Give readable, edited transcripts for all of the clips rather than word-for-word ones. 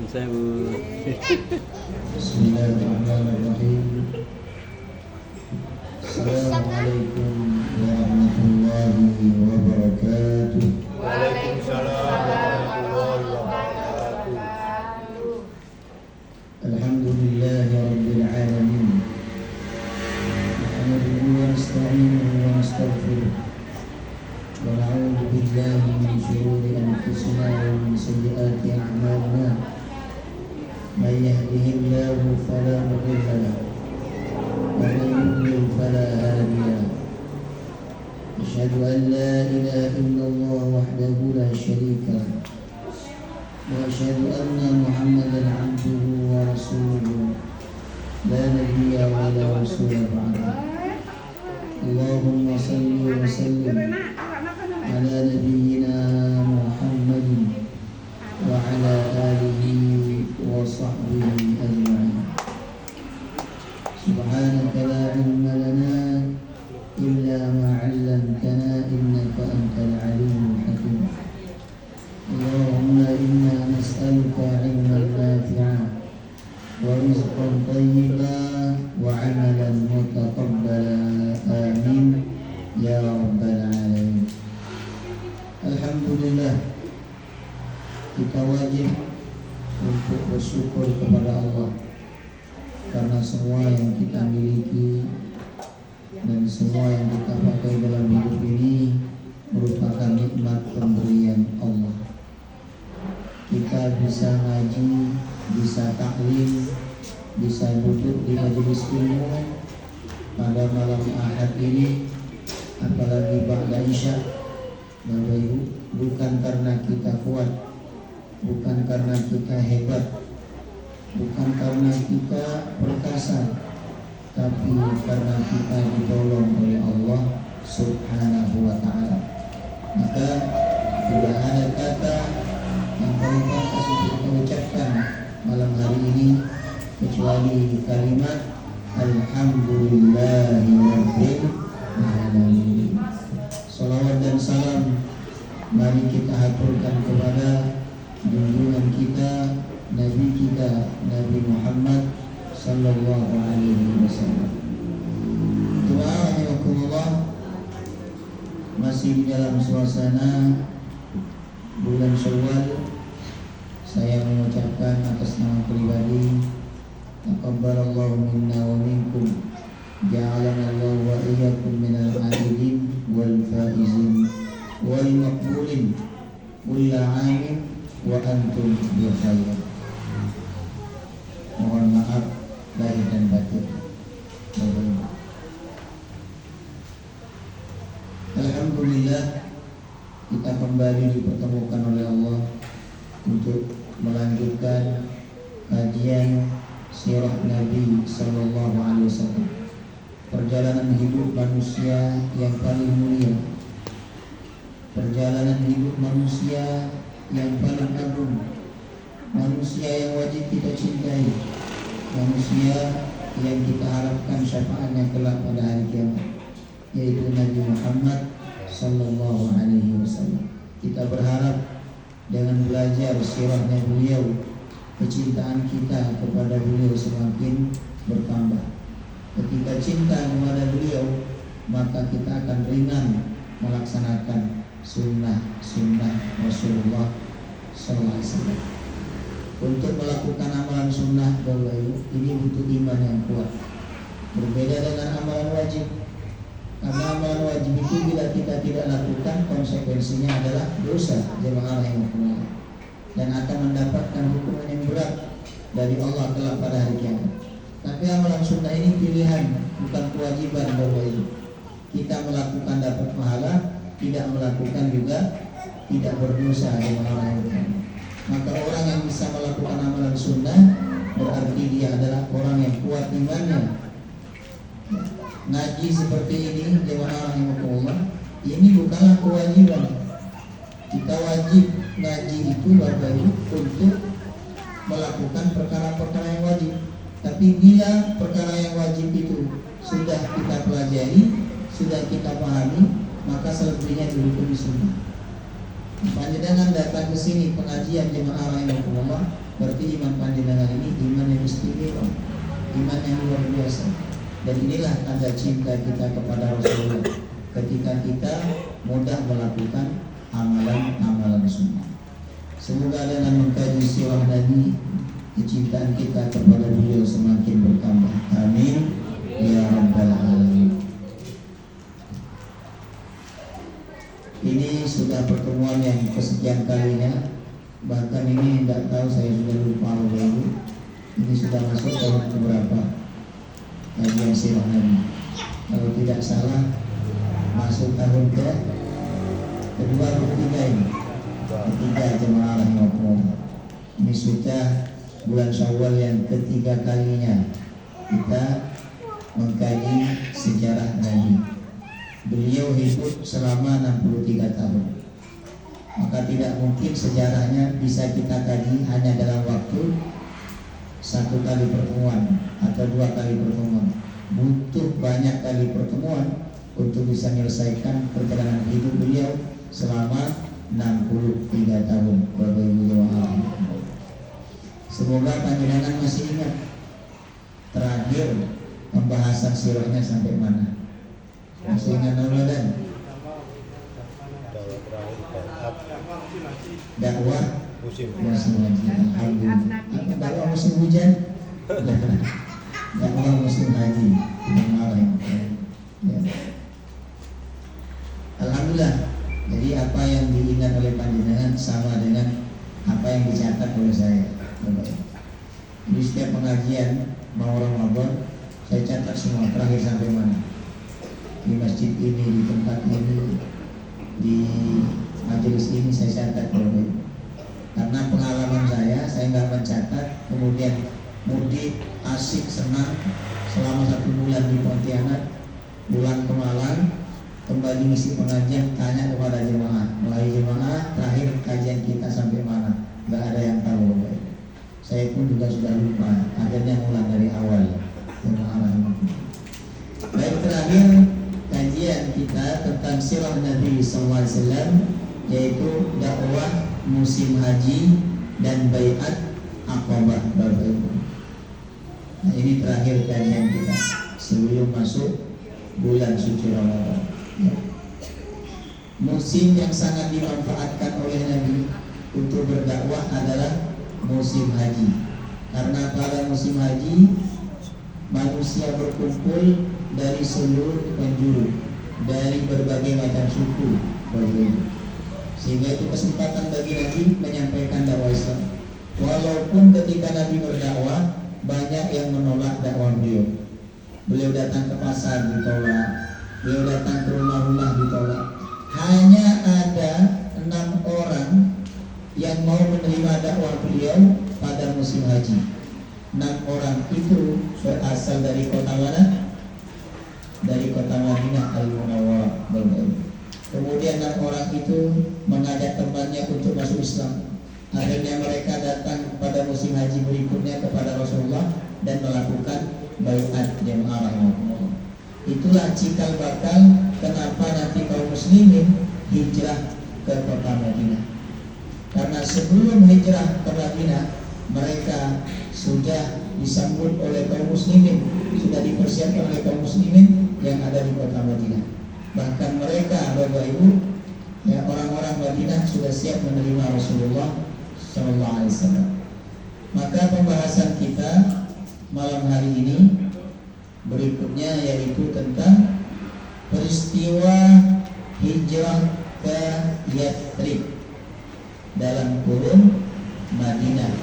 sewu. Bismillahirrahmanirrahim. Assalamualaikum warahmatullahi wabarakatuh. Waalaikumsalam warahmatullahi wabarakatuh. Alhamdulillahi rabbil alamin. Nahmaduhu wa nasta'inuhu wa nastaghfiruh. Wa na'udzu billahi min shururi anfusina wa min sayyiati a'malina. Man yahdihillahu fala mudilla lahu wa man yudlil fala hadiya lahu. Asyhadu an la ilaha illallah wahdahu la syarika lahu wa asyhadu anna Muhammadan 'abduhu wa rasuluhu la nabiyya wa la rasula ba'dahu. Allahumma salli wa sallim ala nabiyyina Muhammadin wa ala alihi wa sahbihi ajma'in. Subhanaka la ilma lana illa ma 'allamtana innaka antal alimul hakim. Allahumma inna nas'aluka 'ilman nafi'an wa rizqan thayyiban wa 'amalan mutaqabbalan. Amin ya rabbal alamin. Alhamdulillah, kita wajib untuk bersyukur kepada Allah karena semua yang kita miliki dan semua yang kita pakai dalam hidup ini merupakan nikmat pemberian Allah. Kita bisa ngaji, bisa taklim, bisa duduk di majelis ilmu pada malam Ahad ini, apalagi ba'da Isya. Bapak Ibu, bukan karena kita kuat, bukan karena kita hebat, bukan karena kita perkasa, tapi karena kita ditolong oleh Allah Subhanahu wa ta'ala. Maka tidak ada kata yang paling pantas untuk kita ucapkan malam hari ini kecuali kalimat Alhamdulillahirabbil alamin. Salawat dan salam mari kita haturkan kepada junjungan kita, Nabi kita, Nabi Muhammad sallallahu alaihi wasallam. Subhanallah, masih di dalam suasana bulan Syawal, saya mengucapkan atas nama pribadi taqabbalallahu minna wa minkum, ja'alana Allah wa iyyakum minal abidin wal faizin wal maqbulin kulla amin wa antum bi khair. Mohon maaf lahir dan batin. Alhamdulillah, kita kembali dipertemukan oleh Allah untuk melanjutkan kajian sirah Nabi sallallahu alaihi wasallam, perjalanan hidup manusia yang paling mulia, perjalanan hidup manusia yang paling agung, manusia yang wajib kita cintai, manusia yang kita harapkan syafaatnya kelak pada hari kiamat, yaitu Nabi Muhammad sallallahu alaihi wasallam. Kita berharap dengan belajar sirahnya beliau, kecintaan kita kepada beliau semakin bertambah. Ketika cinta kepada beliau, maka kita akan ringan melaksanakan sunnah Rasulullah SAW. Untuk melakukan amalan sunnah, Bapak Ibu, ini butuh iman yang kuat. Berbeda dengan amalan wajib. Karena amalan wajib itu bila kita tidak lakukan, konsekuensinya adalah dosa, jemaah yang mulia, dan akan mendapatkan hukuman yang berat dari Allah kelak pada hari kiamat. Tapi amalan sunnah ini pilihan, bukan kewajiban, Bapak Ibu. Kita melakukan dapat pahala, tidak melakukan juga tidak berdosa, jemaah yang mulia. Maka orang yang bisa melakukan amalan sunnah berarti dia adalah orang yang kuat imannya. Ngaji seperti ini, jemaah rahimahullah, ini bukanlah kewajiban. Kita wajib ngaji itu, Bapak Ibu, untuk melakukan perkara-perkara yang wajib. Tapi bila perkara yang wajib itu sudah kita pelajari, sudah kita pahami, maka selebihnya dihukumi sunnah. Panjenengan datang ke sini pengajian jemaah rahimahullah, Berarti iman panjenengan ini iman yang istimewa, iman yang luar biasa. Dan inilah tanda cinta kita kepada Rasulullah, ketika kita mudah melakukan amalan-amalan sunnah. Semoga dengan mengkaji sirah Nabi, kecintaan kita kepada beliau semakin bertambah. Amin ya rabbal alamin. Ini sudah pertemuan yang kesekian kalinya. Bahkan ini tidak tahu, saya sudah lupa lagi. Ini sudah masuk tahun keberapa kajian sirah Nabi. Kalau tidak salah masuk tahun kedua atau ketiga ini. Ketiga jemaah rahimahullah. Ini sudah bulan Syawal yang ketiga kalinya kita mengkaji sejarah Nabi. Beliau hidup selama 63 tahun. Maka tidak mungkin sejarahnya bisa kita kaji hanya dalam waktu satu kali pertemuan atau dua kali pertemuan. Butuh banyak kali pertemuan untuk bisa menyelesaikan perjalanan hidup beliau selama 63 tahun. Bapak Ibu jemaah, semoga panjenengan masih ingat terakhir pembahasan sirahnya sampai mana. Masih ingat Ramadan? Dakwah musim haji. Alhamdulillah. Dakwah musim hujan. Dakwah musim haji. Ya. Alhamdulillah. Jadi apa yang diingat oleh panjenengan sama dengan apa yang dicatat oleh saya. Di setiap pengajian mau Ramadan saya catat semua terakhir sampai mana. Di masjid ini, di tempat ini, di majelis ini saya catat. Karena pengalaman saya nggak mencatat, kemudian mudik asik senang selama 1 bulan di Pontianak, pulang ke Malang, kembali ngisi pengajian, tanya kepada jemaah, mulai jemaah terakhir kajian kita sampai mana, nggak ada yang tahu. Saya pun juga sudah lupa, akhirnya mulai dari awal. Baik, terakhir kajian kita tentang sirah Nabi SAW, yaitu dakwah musim haji dan baiat Aqabah. Nah, ini terakhir kajian kita sebelum masuk bulan suci Ramadan. Musim yang sangat dimanfaatkan oleh Nabi untuk berdakwah adalah musim haji. Karena pada musim haji manusia berkumpul dari seluruh penjuru, dari berbagai macam suku, sehingga itu kesempatan bagi Nabi menyampaikan dakwah Islam. Walaupun ketika Nabi berdakwah banyak yang menolak dakwah beliau. Beliau datang ke pasar ditolak, beliau datang ke rumah-rumah ditolak. Hanya ada 6 orang yang mau menerima dakwah beliau pada musim haji. 6 orang itu berasal dari kota mana? Dari kota Madinah Al-Munawwarah. Kemudian 6 orang itu mengajak temannya untuk masuk Islam. Akhirnya mereka datang pada musim haji berikutnya kepada Rasulullah dan melakukan baiat jamaah. Itulah cikal bakal kenapa nanti kaum muslimin hijrah ke kota Madinah. Karena sebelum hijrah ke Madinah, mereka sudah disambut oleh kaum muslimin, sudah dipersiapkan oleh kaum muslimin yang ada di kota Madinah. Bahkan mereka, Bapak Ibu, ya, orang-orang Madinah sudah siap menerima Rasulullah SAW. Maka pembahasan kita malam hari ini berikutnya yaitu tentang peristiwa hijrah ke Yathrib dalam kurun Madinah.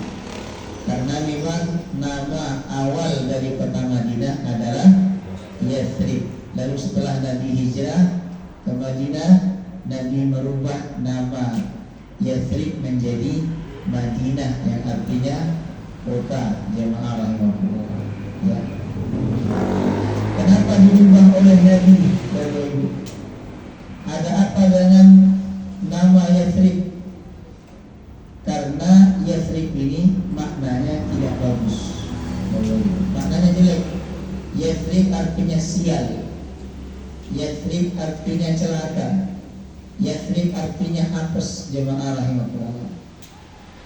Karena memang nama awal dari kota Madinah adalah Yathrib. Lalu setelah Nabi hijrah ke Madinah, Nabi merubah nama Yathrib menjadi Madinah, yang artinya kota jemaah rahimahullah. Ya. Kenapa dirubah oleh Nabi? Ada apa dengan nama Yathrib? Karena Yathrib ini maknanya tidak bagus, maknanya jelek. Yathrib artinya sial, Yathrib artinya celaka, Yathrib artinya apes jemaah rahimahullah.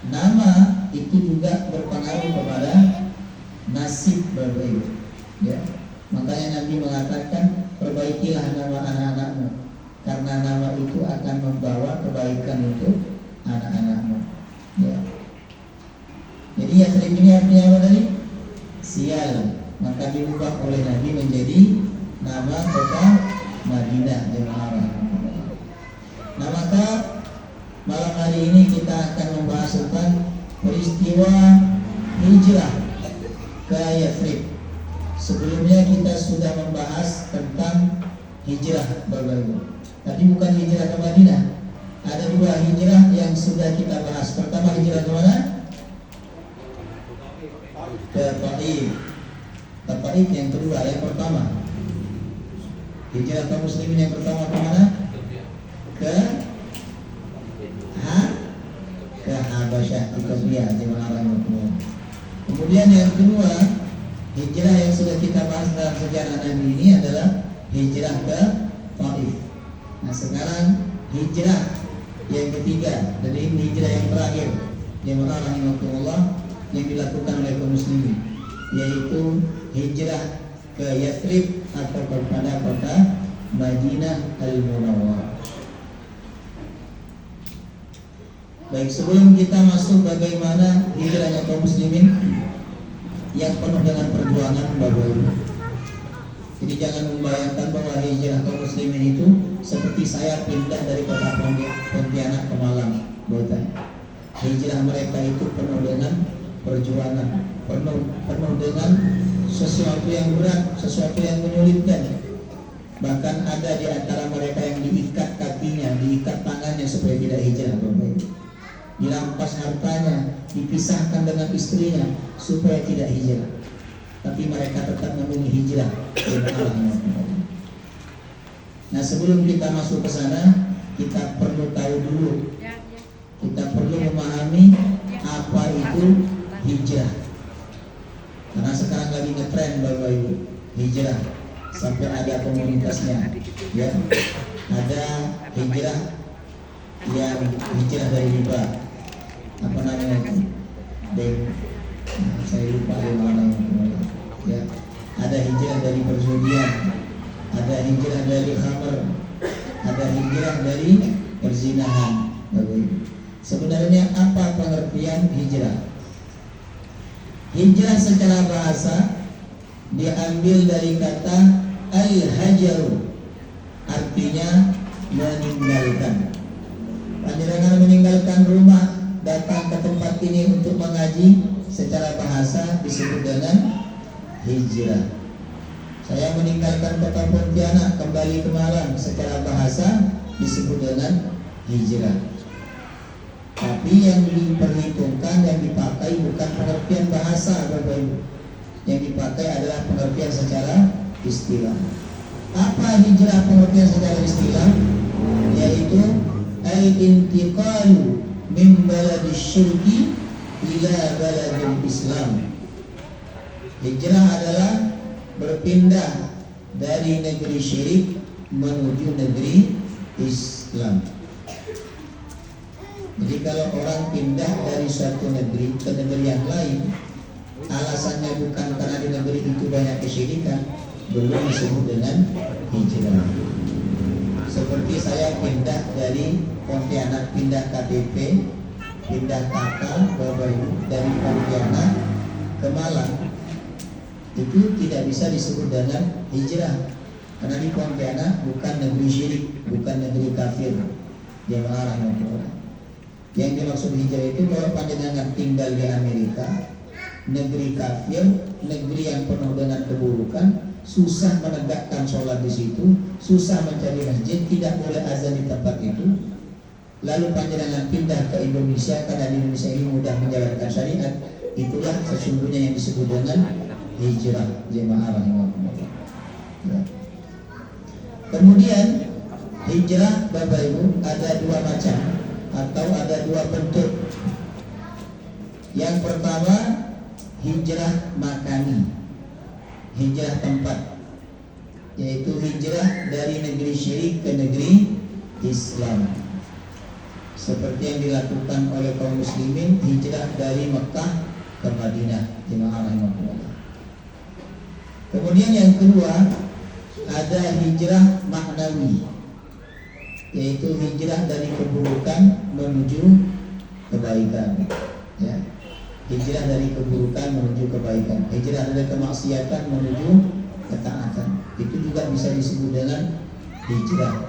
Nama itu juga berpengaruh kepada nasib Bapak Ibu. Ya. Makanya Nabi mengatakan perbaikilah nama anak-anakmu, karena nama itu akan membawa kebaikan untuk anak-anakmu. Ya. Jadi Yathrib ini artinya apa tadi? Sial. Maka diubah oleh Nabi menjadi nama kota Madinah. Nah maka malam hari ini kita akan membahas tentang peristiwa hijrah ke Yathrib. Sebelumnya kita sudah membahas tentang hijrah Bapak Ibu. Tapi bukan hijrah ke Madinah. Ada dua hijrah yang sudah kita bahas. Pertama hijrah ke mana? Ke Taif. Ke Taif yang kedua. Yang pertama hijrah kaum muslimin yang pertama ke mana? Ke Habasyah, Ethiopia. Kemudian yang kedua, hijrah yang sudah kita bahas dalam sejarah Nabi ini adalah hijrah ke Taif. Nah sekarang hijrah yang ketiga, dan ini hijrah yang terakhir yang dilakukan oleh kaum muslimin, yaitu hijrah ke Yathrib atau kepada kota Madinah Al-Munawwarah. Baik, sebelum kita masuk bagaimana hijrahnya kaum muslimin yang penuh dengan perjuangan Bapak Ibu. Jadi jangan membayangkan bahwa hijrah kaum muslimin itu seperti saya pindah dari kota Pontianak ke Malang, bukan. Hijrah mereka itu penuh dengan perjuangan, penuh dengan sesuatu yang berat, sesuatu yang menyulitkan. Bahkan ada di antara mereka yang diikat kakinya, diikat tangannya supaya tidak hijrah Bapak Ibu. Dirampas hartanya, dipisahkan dengan istrinya supaya tidak hijrah. Tapi mereka tetap memilih hijrah. Nah sebelum kita masuk ke sana, kita perlu tahu dulu, kita perlu memahami apa itu hijrah. Karena sekarang lagi ngetren Bapak Ibu, hijrah, sampai ada komunitasnya. Ya, ada hijrah yang hijrah dari riba. Apa namanya itu? Saya lupa namanya. Ya, ada hijrah dari perjudian, ada hijrah dari khamr, ada hijrah dari perzinahan. Sebenarnya apa pengertian hijrah? Hijrah secara bahasa diambil dari kata al-hajaru, artinya meninggalkan. Panjenengan meninggalkan rumah, datang ke tempat ini untuk mengaji, secara bahasa disebut dengan hijrah. Saya meninggalkan kota Pontianak kembali ke Malang, secara bahasa disebut dengan hijrah. Tapi yang diperhitungkan, yang dipakai bukan pengertian bahasa Bapak Ibu. Yang dipakai adalah pengertian secara istilah. Apa hijrah pengertian secara istilah? Yaitu al-intiqalu min baladis syirki ila baladil Islam. Hijrah adalah berpindah dari negeri syirik menuju negeri Islam. Jadi kalau orang pindah dari suatu negeri ke negeri yang lain, alasannya bukan karena di negeri itu banyak kesyirikan, belum disebut dengan hijrah. Seperti saya pindah dari Pontianak, pindah KTP, pindah KK, Bapak Ibu, dari Pontianak ke Malang, itu tidak bisa disebut dengan hijrah. Karena di Pontianak bukan negeri syirik, bukan negeri kafir. Dia melarang orang. Yang dimaksud hijrah itu kalau panjenengan tinggal di Amerika, negeri kafir, negeri yang penuh dengan keburukan, susah menegakkan sholat di situ, susah mencari masjid, tidak boleh azan di tempat itu. Lalu panjenengan pindah ke Indonesia karena di Indonesia ini mudah menjalankan syariat, itulah sesungguhnya yang disebut dengan hijrah. Jemaah rahimahumullah. Ya. Kemudian hijrah Bapak Ibu ada dua macam atau ada dua bentuk. Yang pertama hijrah makani, hijrah tempat, yaitu hijrah dari negeri syirik ke negeri Islam. seperti yang dilakukan oleh kaum muslimin hijrah dari Mekah ke Madinah. Jemaah rahimahullah. Kemudian yang kedua ada hijrah maknawi, yaitu hijrah dari keburukan menuju kebaikan. Ya. Hijrah dari keburukan menuju kebaikan, hijrah dari kemaksiatan menuju ketaatan. Itu juga bisa disebut dengan hijrah.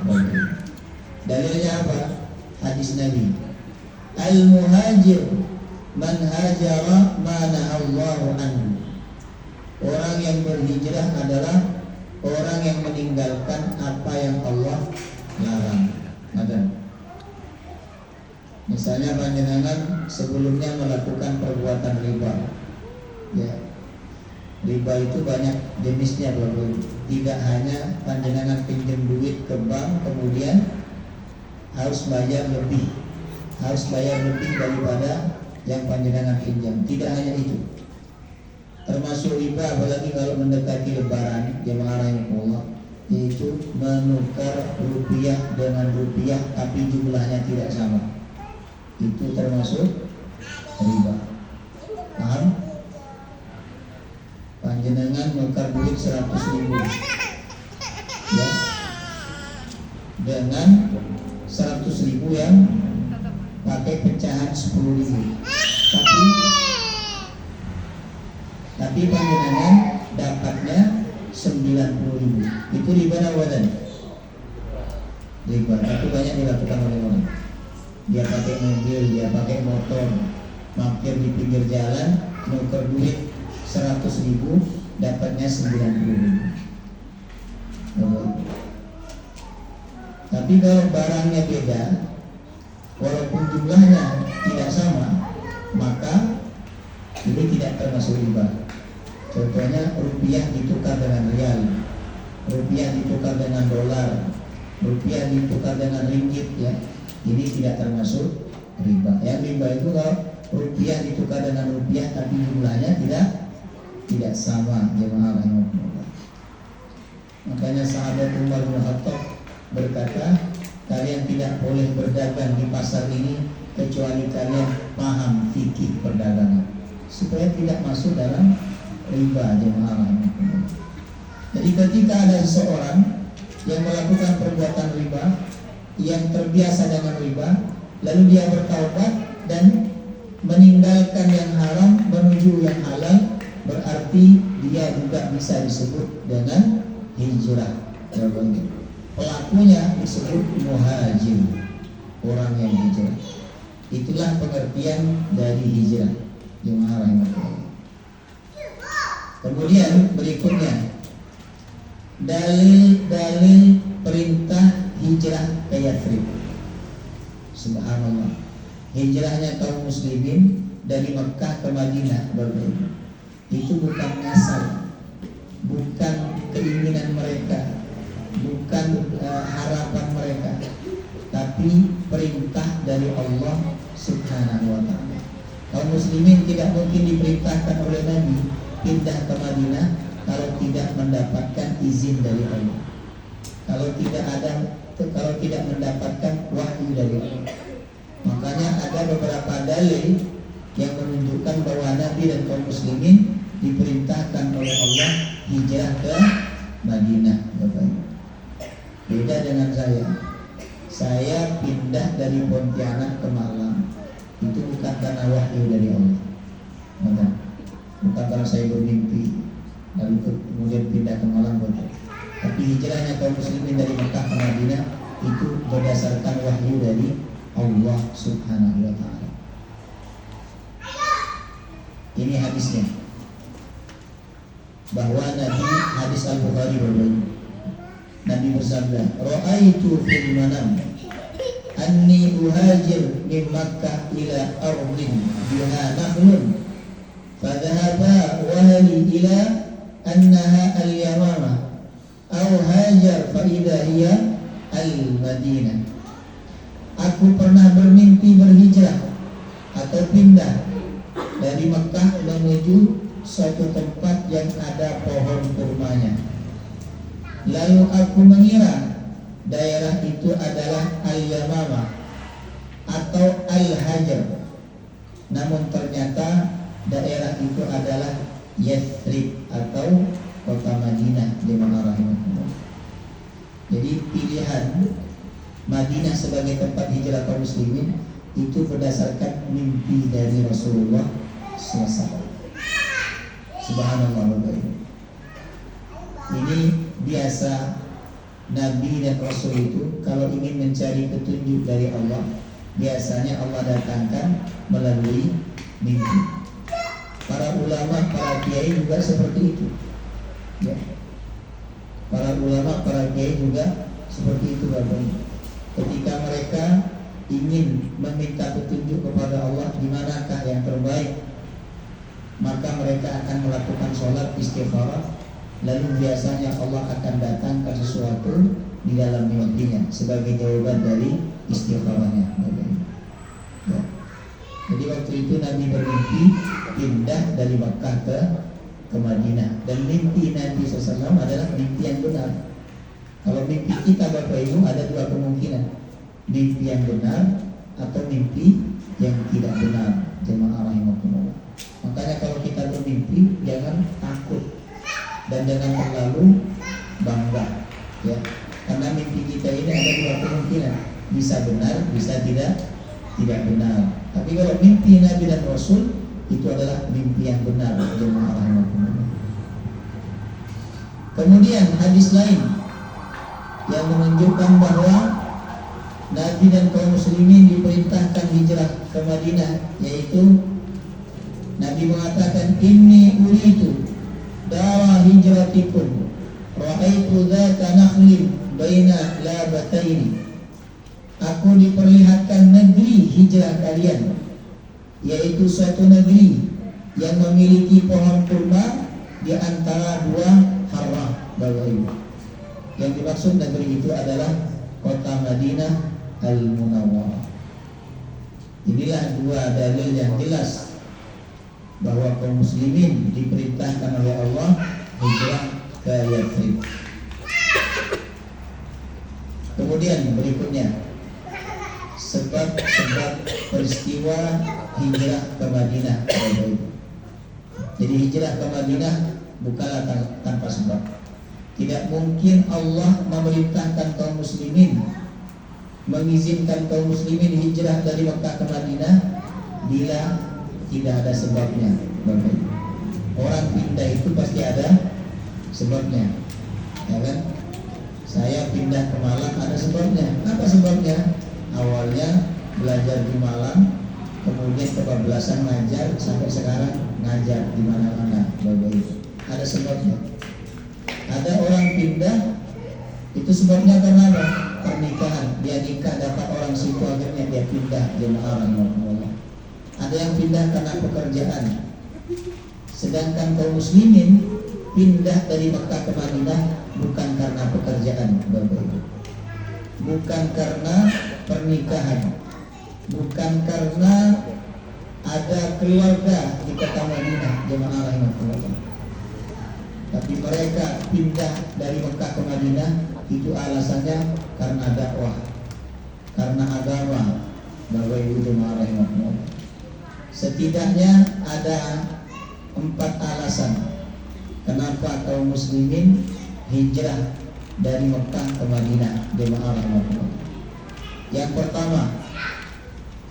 Dalilnya apa? Hadis Nabi, al-muhajir man hajara ma nahallahu anhu. Orang yang berhijrah adalah orang yang meninggalkan apa yang Allah larang. Ada. Misalnya panjenengan sebelumnya melakukan perbuatan riba. Ya. Riba itu banyak jenisnya, Bapak. Tidak hanya panjenengan pinjam duit ke bank kemudian harus bayar lebih daripada yang panjenengan pinjam. Tidak hanya itu. Termasuk riba, apalagi kalau mendekati lebaran, jemaah rahimahullah, yaitu menukar rupiah dengan rupiah tapi jumlahnya tidak sama. Itu termasuk riba. Paham? Panjenengan nukar duit 100.000 ya, dengan 100.000 yang pakai pecahan 10.000, tapi panjenengan dapatnya 90.000. Itu riba nawadan. Riba itu banyak dilakukan oleh orang. Dia pakai mobil, dia pakai motor, mampir di pinggir jalan, nuker duit 100.000, dapatnya 90.000. Tapi kalau barangnya beda, walaupun jumlahnya tidak sama, maka ini tidak termasuk riba. Contohnya rupiah ditukar dengan rial, rupiah ditukar dengan dolar, rupiah ditukar dengan ringgit, ya. Ini tidak termasuk riba. Yang riba itu kalau rupiah ditukar dengan rupiah tapi jumlahnya tidak sama, jemaah rahimahullah. Makanya sahabat Umar bin Khattab berkata, kalian tidak boleh berdagang di pasar ini kecuali kalian paham fikih perdagangan, supaya tidak masuk dalam riba, jemaah rahimahullah. Jadi ketika ada seseorang yang melakukan perbuatan riba, yang terbiasa dengan riba, lalu dia bertaubat dan meninggalkan yang haram menuju yang halal, berarti dia juga bisa disebut dengan hijrah. Pelakunya disebut muhajir, orang yang hijrah. Itulah pengertian dari hijrah, jemaah rahimahullah. Kemudian berikutnya dalil-dalil perintah hijrah ke Yathrib. Subhanallah. Hijrahnya kaum muslimin dari Mekah ke Madinah, Bapak, itu bukan asal, bukan keinginan mereka, bukan harapan mereka, tapi perintah dari Allah Subhanahu wa ta'ala. Kaum muslimin tidak mungkin diperintahkan oleh Nabi pindah ke Madinah kalau tidak mendapatkan izin dari Allah, kalau tidak mendapatkan wahyu dari Allah. Makanya ada beberapa dalil yang menunjukkan bahwa Nabi dan kaum muslimin diperintahkan oleh Allah hijrah ke Madinah, Bapak. Beda dengan saya pindah dari Pontianak ke Malang, itu bukan karena wahyu dari Allah, bukan karena saya bermimpi lalu kemudian pindah ke Malang, Bapak. Tapi hijrahnya kaum muslimin dari Mekah ke Madinah itu berdasarkan wahyu dari Allah Subhanahu wa ta'ala. Ini hadisnya, bahwa Nabi, hadis Al-Bukhari, Nabi bersabda, ra'aitu fil manam anni uhajir min Makkah ila ardin biha nahlun fadhahaba wahli ila annaha al-yamamah aw hajar fa idha hiya al-Madinah. Aku pernah bermimpi berhijrah atau pindah dari Mekah menuju suatu tempat yang ada pohon kurmanya. Lalu aku mengira daerah itu adalah Al-Yamamah atau Al-Hajar. Namun ternyata daerah itu adalah Yathrib atau kota Madinah. Jemaah rahimahullah. Jadi pilihan Madinah sebagai tempat hijrah kaum muslimin itu berdasarkan mimpi dari Rasulullah SAW. Subhanallah. Ini biasa Nabi dan Rasul itu kalau ingin mencari petunjuk dari Allah, biasanya Allah datangkan melalui mimpi. Para ulama, para kiai juga seperti itu, ya. Para ulama, para kiai juga seperti itu, Bapak. Ketika mereka ingin meminta petunjuk kepada Allah di manakah yang terbaik, maka mereka akan melakukan sholat istikharah. Lalu biasanya Allah akan datangkan sesuatu di dalam mimpinya sebagai jawaban dari istikharahnya. Ya. Jadi waktu itu Nabi bermimpi pindah dari Makkah ke Madinah, dan mimpi Nabi SAW adalah mimpi yang benar. Kalau mimpi kita Bapak Ibu ada dua kemungkinan, mimpi yang benar atau mimpi yang tidak benar. Jemaah rahimahumullah. Makanya kalau kita bermimpi jangan takut dan jangan terlalu bangga, ya. Karena mimpi kita ini ada dua kemungkinan, bisa benar, bisa tidak benar. Tapi kalau mimpi Nabi dan Rasul itu adalah mimpi yang benar. Jemaah rahimahumullah. Kemudian hadis lain yang menunjukkan bahwa Nabi dan kaum muslimin diperintahkan hijrah ke Madinah, yaitu Nabi mengatakan, inni uridu dara hijratikum ra'aitu dzata nakhlin baina labataini. Aku diperlihatkan negeri hijrah kalian, yaitu suatu negeri yang memiliki pohon kurma di antara dua harrah. Bapak Ibu, yang dimaksud negeri itu adalah kota Madinah Al-Munawwarah. Inilah dua dalil yang jelas bahwa kaum muslimin diperintahkan oleh Allah hijrah ke Yathrib. Kemudian berikutnya sebab-sebab peristiwa hijrah ke Madinah. Jadi hijrah ke Madinah bukanlah tanpa sebab. Tidak mungkin Allah memerintahkan kaum muslimin, mengizinkan kaum muslimin hijrah dari Makkah ke Madinah bila tidak ada sebabnya. Orang pindah itu pasti ada sebabnya, ya kan? Saya pindah ke Malang ada sebabnya. Apa sebabnya? Awalnya belajar di Malang, kemudian kebablasan ngajar, sampai sekarang ngajar di mana-mana. Ada sebabnya. Ada orang pindah itu sebabnya karena apa? Pernikahan. Dia nikah dapat orang situ, akhirnya dia pindah. Jemaah rahimahullah. Ada yang pindah karena pekerjaan. Sedangkan kaum muslimin pindah dari Makkah ke Madinah bukan karena pekerjaan, Bapak Ibu. Bukan karena pernikahan, bukan karena ada keluarga di kota Madinah. Jemaah rahimahullah. Tapi mereka pindah dari Makkah ke Madinah itu alasannya karena dakwah, karena agama. Bapak Ibu jemaah rahimahullah. Setidaknya ada 4 alasan kenapa kaum muslimin hijrah dari Makkah ke Madinah. Jemaah rahimahullah. Yang pertama,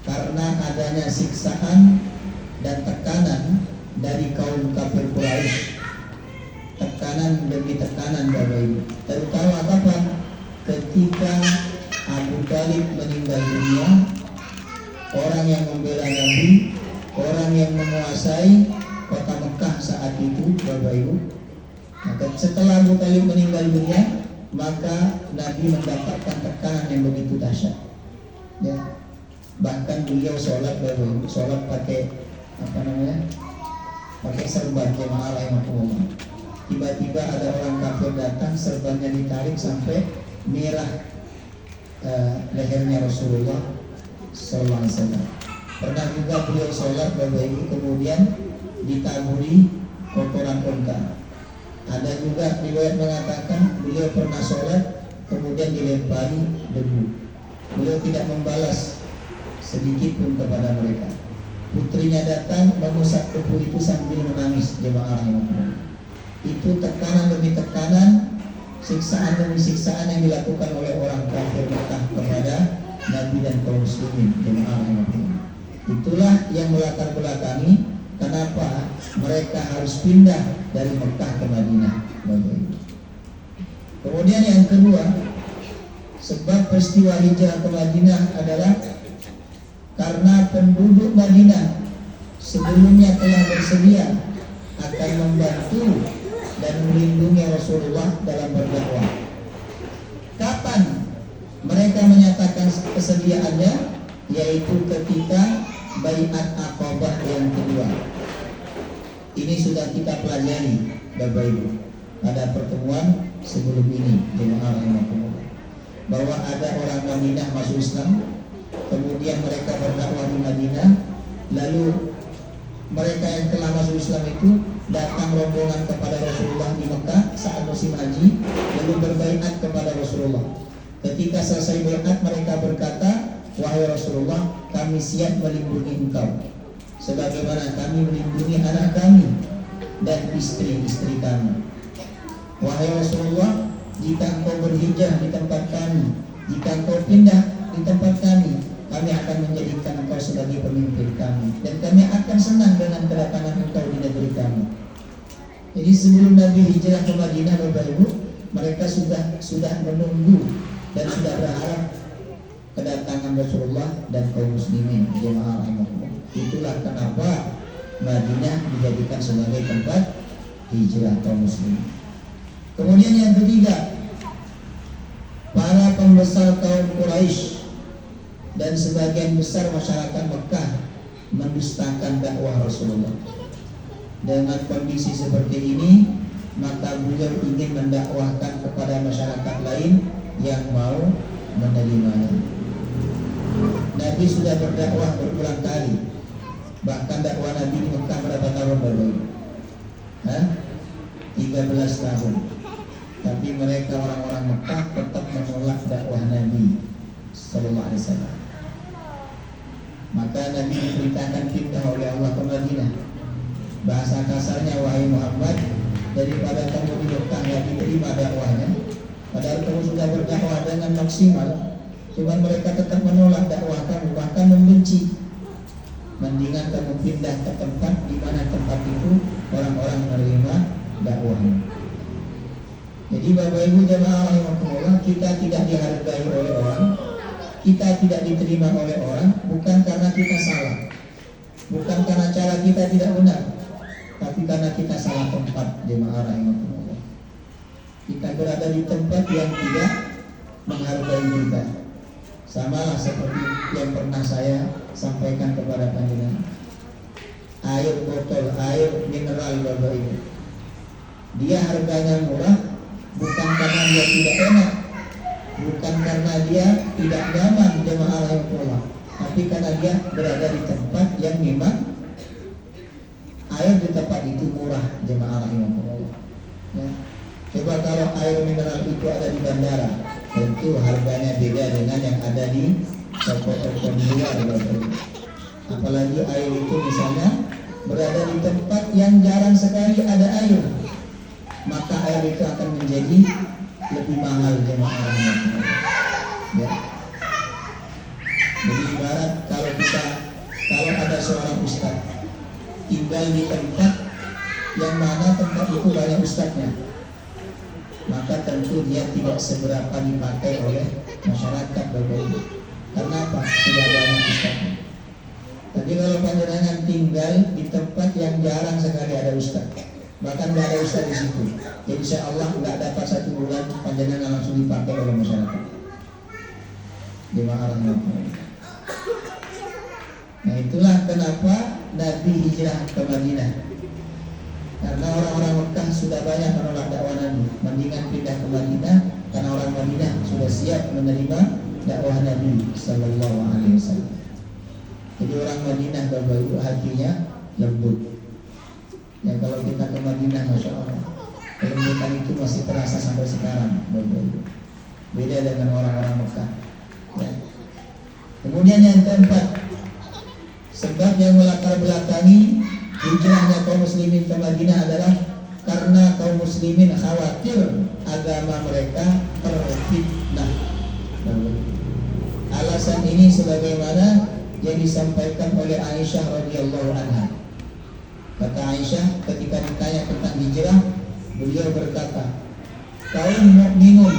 karena adanya siksaan dan tekanan dari kaum kafir Quraisy. Tekanan demi tekanan, Bapak Ibu. Terutama apa? Ketika Abu Talib meninggal dunia, orang yang membela Nabi, orang yang menguasai kota Mekah saat itu, Bapak Ibu. Maka setelah Abu Talib meninggal dunia, maka Nabi mendapatkan tekanan yang begitu dahsyat. Ya. Bahkan beliau sholat, Bapak Ibu, sholat pakai pakai serban. Jemaah rahimahumullah. Tiba-tiba ada orang kafir datang, serbannya ditarik sampai merah lehernya Rasulullah SAW. Pernah juga beliau sholat, Bapak Ibu, kemudian ditaburi kotoran unta. Ada juga riwayat mengatakan beliau pernah sholat kemudian dilempari debu. Beliau tidak membalas sedikit pun kepada mereka. Putrinya datang mengusap kuku itu sambil menangis. Jemaah rahimahullah. Itu tekanan demi tekanan, siksaan demi siksaan yang dilakukan oleh orang kafir Mekah kepada Nabi dan kaum muslimin. Jemaah rahimahullah. Itulah yang melatar belakangi kenapa mereka harus pindah dari Mekah ke Madinah. Kemudian yang kedua, sebab peristiwa hijrah ke Madinah adalah karena penduduk Madinah sebelumnya telah bersedia akan membantu dan melindungi Rasulullah dalam berdakwah. Kapan mereka menyatakan kesediaannya? Yaitu ketika Baiat Aqabah yang kedua. Ini sudah kita pelajari Bapak Ibu pada pertemuan sebelum ini, jemaah rahimahullah, bahwa ada orang Madinah masuk Islam, kemudian mereka berdakwah di Madinah, lalu mereka yang telah masuk Islam itu datang rombongan kepada Rasulullah di Mekah saat musim haji, lalu berbaiat kepada Rasulullah. Ketika selesai baiat, mereka berkata, wahai Rasulullah, kami siap melindungi engkau sebagaimana kami melindungi anak kami dan istri-istri kami. Wahai Rasulullah, jika engkau berhijrah di tempat kami, jika engkau pindah di tempat kami akan menjadikan engkau sebagai pemimpin kami, dan kami akan senang dengan kedatangan engkau di negeri kami. Jadi sebelum Nabi hijrah ke Madinah, Bapak Ibu, mereka sudah menunggu dan sudah berharap kedatangan Rasulullah dan kaum muslimin. Jemaah rahimahullah. Itulah kenapa Madinah dijadikan sebagai tempat hijrah kaum muslimin. Kemudian yang ketiga, para pembesar kaum Quraisy dan sebagian besar masyarakat Mekah mendustakan dakwah Rasulullah. Dengan kondisi seperti ini, maka beliau ingin mendakwahkan kepada masyarakat lain yang mau menerimanya. Nabi sudah berdakwah berulang kali. Bahkan dakwah Nabi di Mekah berapa tahun baru? 13 tahun. Tapi mereka orang-orang Mekah tetap menolak dakwah Nabi sallallahu alaihi wasallam. Maka Nabi diperintahkan pindah oleh Allah ke Madinah. Bahasa kasarnya, wahai Muhammad, daripada kamu di Mekah gak diterima dakwahnya, padahal kamu sudah berdakwah dengan maksimal, cuman mereka tetap menolak dakwah kamu, bahkan membenci. Mendingan kamu pindah ke tempat di mana tempat itu orang-orang menerima dakwahnya. Jadi Bapak Ibu jemaah rahimahullah, kita tidak dihargai oleh orang, kita tidak diterima oleh orang, bukan karena kita salah, bukan karena cara kita tidak benar, tapi karena kita salah tempat. Jemaah rahimahullah, kita berada di tempat yang tidak menghargai kita. Samalah seperti yang pernah saya sampaikan kepada panjenengan, air botol, air mineral Bapak Ibu, dia harganya murah bukan karena dia tidak enak, bukan karena dia tidak nyaman, jemaah rahimahullah, tapi karena dia berada di tempat yang memang air di tempat itu murah, jemaah rahimahullah. Ya. Coba kalau air mineral itu ada di bandara, tentu harganya beda dengan yang ada di toko-toko di luar. Apalagi air itu misalnya berada di tempat yang jarang sekali ada air, maka air itu akan menjadi lebih mahal, jemaah rahimahullah. Ya. Jadi ibarat kalau ada seorang ustaz tinggal di tempat yang mana tempat itu banyak ustaznya, maka tentu dia tidak seberapa dipakai oleh masyarakat Bapak Ibu. Karena apa? Tidak banyak ustaznya. Tapi kalau panjenengan tinggal di tempat yang jarang sekali ada ustaz, bahkan tidak ada ustaz di situ, jadi insya Allah nggak dapat 1 bulan panjenengan langsung dipakai oleh masyarakat. Jemaah rahimahullah. Nah itulah kenapa Nabi hijrah ke Madinah, karena orang-orang Mekah sudah banyak menolak dakwah Nabi. Mendingan pindah ke Madinah karena orang Madinah sudah siap menerima dakwah Nabi sallallahu alaihi wasallam. Jadi orang Madinah Bapak Ibu hatinya lembut. Ya kalau kita ke Madinah, masya Allah, kelembutan itu masih terasa sampai sekarang Bapak Ibu. Beda dengan orang-orang Mekah. Ya. Kemudian yang keempat, sebab yang melatar belakangi hijrahnya kaum muslimin ke Madinah adalah karena kaum muslimin khawatir agama mereka terfitnah. Alasan ini sebagaimana yang disampaikan oleh Aisyah radhiyallahu anha. Kata Aisyah ketika ditanya tentang hijrah, beliau berkata, kaum mukminun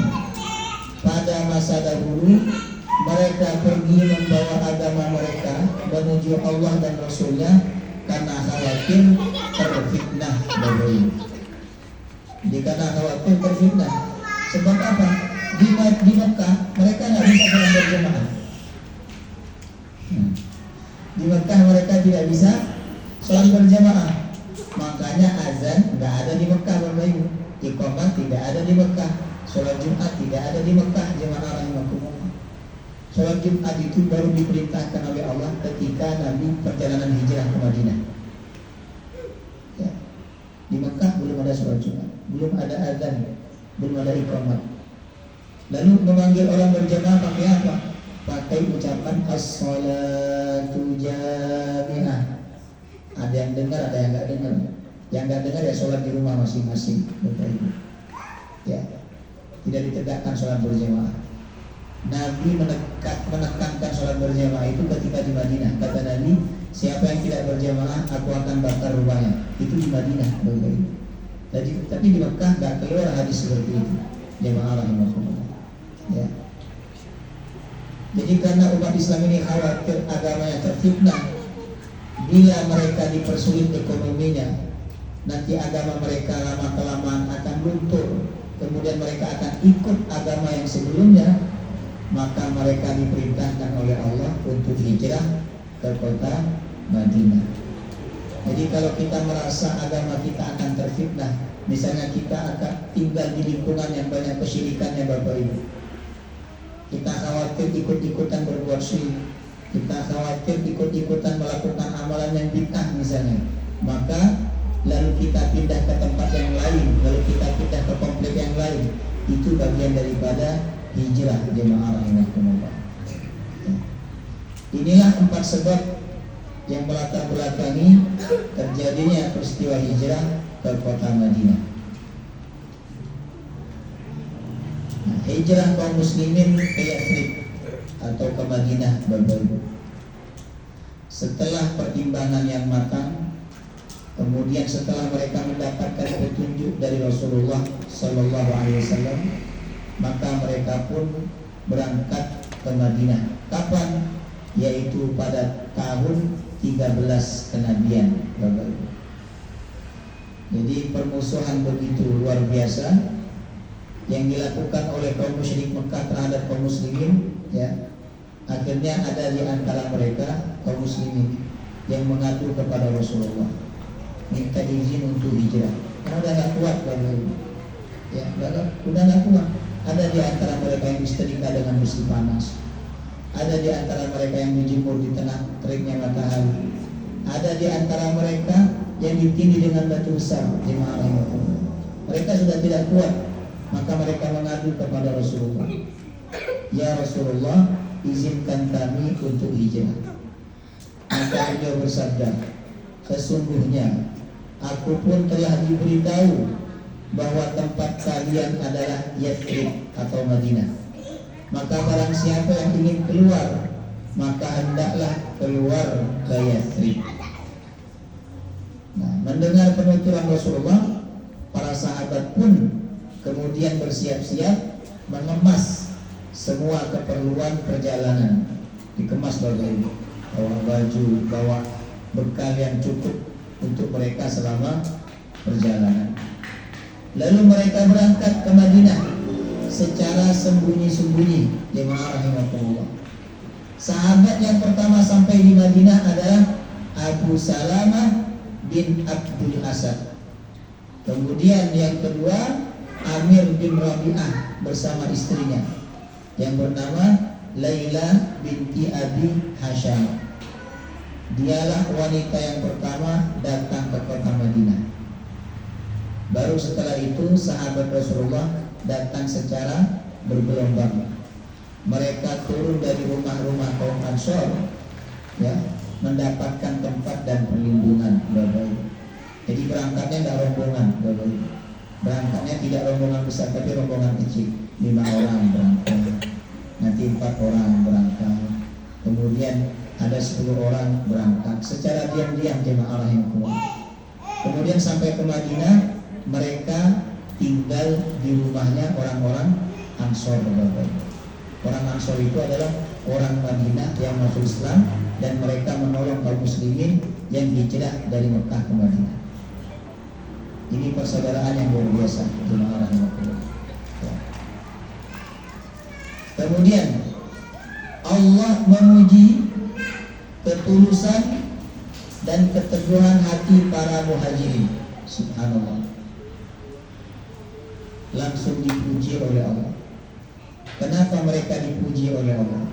pada masa dahulu mereka pergi membawa agama mereka menuju Allah dan Rasulnya karena khawatir terfitnah baru. Jadi karena khawatir terfitnah. Sebab apa? Di Mekah mereka nggak bisa sholat berjamaah. Di Mekah mereka tidak bisa sholat berjamaah. Makanya azan nggak ada di Mekah, Bapak Ibu. Iqamah tidak ada di Mekah. Sholat Jumat tidak ada di Mekah. Jemaah rahimakumullah. Sholat Jumat itu baru diperintahkan oleh Allah ketika Nabi perjalanan hijrah ke Madinah. Ya. Di Mekah belum ada sholat Jumat, belum ada azan, belum ada iqamah. Lalu memanggil orang berjamaah pakai apa? Pakai ucapan as-salatu jami'ah. Ada yang dengar, ada yang nggak dengar. Yang nggak dengar ya sholat di rumah masing-masing, Bapak Ibu. Ya, tidak ditegakkan sholat berjamaah. Nabi menekankan sholat berjamaah itu ketika di Madinah. Kata Nabi, siapa yang tidak berjamaah, aku akan bakar rumahnya. Itu di Madinah, Bapak Ibu. Tapi di Mekah nggak keluar hadis seperti itu. Jemaah rahimahullah. Ya. Jadi karena umat Islam ini khawatir agamanya terfitnah, bila mereka dipersulit ekonominya, nanti agama mereka lama-kelamaan akan luntur. Kemudian mereka akan ikut agama yang sebelumnya, maka mereka diperintahkan oleh Allah untuk hijrah ke kota Madinah. Jadi kalau kita merasa agama kita akan terfitnah, misalnya kita akan tinggal di lingkungan yang banyak kesyirikannya, Bapak Ibu, kita khawatir ikut-ikutan berbuat syirik, kita khawatir ikut-ikutan melakukan amalan yang bid'ah misalnya, maka lalu kita pindah ke tempat yang lain, lalu kita pindah ke komplek yang lain, itu bagian daripada hijrah, jemaah rahimahumullah. Inilah 4 sebab yang melatar belakangi terjadinya peristiwa hijrah ke kota Madinah. Hijrah kaum muslimin ke Yathrib atau ke Madinah, Bapak Ibu, setelah pertimbangan yang matang, kemudian setelah mereka mendapatkan petunjuk dari Rasulullah Sallallahu Alaihi Wasallam, maka mereka pun berangkat ke Madinah. Kapan? Yaitu pada tahun 13 kenabian, Bapak Ibu. Jadi permusuhan begitu luar biasa yang dilakukan oleh kaum musyrik Mekah terhadap kaum muslimin, ya. Akhirnya ada di antara mereka kaum muslimin yang mengadu kepada Rasulullah, minta izin untuk hijrah. Karena udah gak kuat, Bapak Ibu. Ya, udah gak kuat. Ada di antara mereka yang disetrika dengan musim panas. Ada di antara mereka yang dijemur di tengah teriknya matahari. Ada di antara mereka yang ditindih dengan batu besar. Jemaah rahimahullah. Mereka sudah tidak kuat, maka mereka mengadu kepada Rasulullah. Ya Rasulullah, izinkan kami untuk hijrah. Maka beliau bersabda, sesungguhnya aku pun telah diberitahu bahwa tempat kalian adalah Yathrib atau Madinah. Maka barang siapa yang ingin keluar, maka hendaklah keluar ke Yathrib. Nah, mendengar penuturan Rasulullah, para sahabat pun kemudian bersiap-siap mengemas semua keperluan perjalanan. Dikemas, Bapak Ibu, bawa baju, bawa bekal yang cukup untuk mereka selama perjalanan. Lalu mereka berangkat ke Madinah secara sembunyi-sembunyi, jemaah rahimahullah. Sahabat yang pertama sampai di Madinah adalah Abu Salamah bin Abdul Asad. Kemudian yang kedua Amir bin Rabi'ah bersama istrinya yang bernama Laila binti Abi Hasham. Dialah wanita yang pertama datang ke kota Madinah. Baru setelah itu sahabat Rasulullah datang secara bergelombang. Mereka turun dari rumah-rumah kaum Ansor Ansor ya mendapatkan tempat dan perlindungan, Bapak Ibu. Jadi berangkatnya tidak rombongan, Bapak Ibu. Berangkatnya tidak rombongan besar tapi rombongan kecil, 5 orang berangkat, nanti 4 orang berangkat, kemudian ada 10 orang berangkat secara diam-diam jemaah yang kuat. Kemudian sampai ke Madinah, mereka tinggal di rumahnya orang-orang Ansor, Bapak Ibu. Orang Ansor itu adalah orang Madinah yang masuk Islam dan mereka menolong kaum muslimin yang hijrah dari Mekah ke Madinah. Ini persaudaraan yang luar biasa, jemaah rahimahullah. Kemudian Allah memuji ketulusan dan keteguhan hati para muhajirin. Subhanallah. Langsung dipuji oleh Allah. Kenapa mereka dipuji oleh Allah?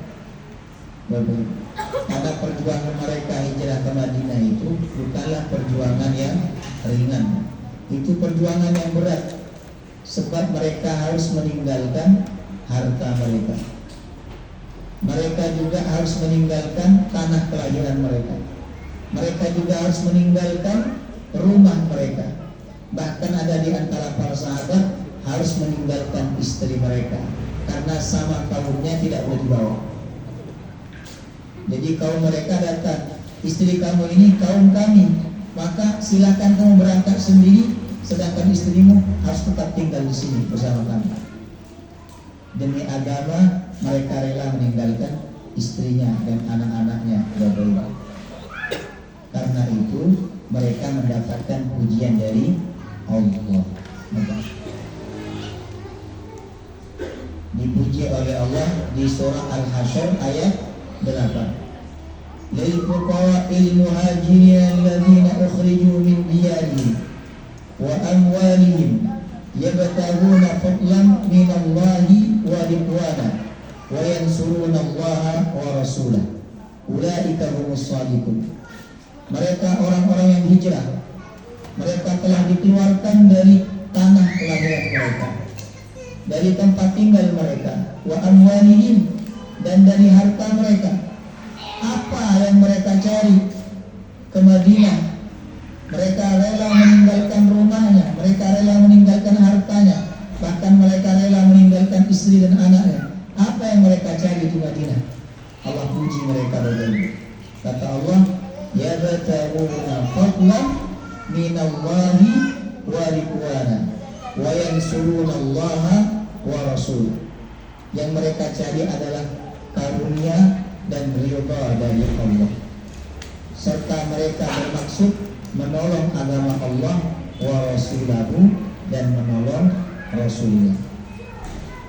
Karena perjuangan mereka hijrah ke Madinah itu bukanlah perjuangan yang ringan. Itu perjuangan yang berat. Sebab mereka harus meninggalkan harta mereka. Mereka juga harus meninggalkan tanah kelahiran mereka. Mereka juga harus meninggalkan rumah mereka. Bahkan ada di antara para sahabat harus meninggalkan istri mereka karena sama kaumnya tidak boleh dibawa. Jadi kaum mereka datang, istri kamu ini kaum kami, maka silakan kamu berangkat sendiri, sedangkan istrimu harus tetap tinggal di sini bersama kami. Demi agama mereka rela meninggalkan istrinya dan anak-anaknya. Karena itu mereka mendapatkan pujian dari Allah. Dipuji oleh Allah di surah Al-Hasyr ayat 8. Lil fuqara'il muhajirin alladziina ukhriju min diyarihim wa amwalihim yabtaghuna fadlan minallahi wa ridwana wa yansuruna Allaha wa rasulahu ulaika humus shadiqun. Mereka orang-orang yang hijrah. Mereka telah dikeluarkan dari tanah kelahiran mereka, dari tempat tinggal mereka, wa amwalihim, dan dari harta mereka. Apa yang mereka cari ke Madinah? Mereka rela meninggalkan rumahnya, mereka rela meninggalkan hartanya, bahkan mereka rela meninggalkan istri dan anaknya. Apa yang mereka cari di Madinah? Allah puji mereka bagaimana. Kata Allah, yabtaghuna fadlan minallahi wa ridwana wa yansuruna Allaha wa rasulahu. Yang mereka cari adalah karunia dan ridha dari Allah, serta mereka bermaksud menolong agama Allah wa rasulahu dan menolong rasulnya.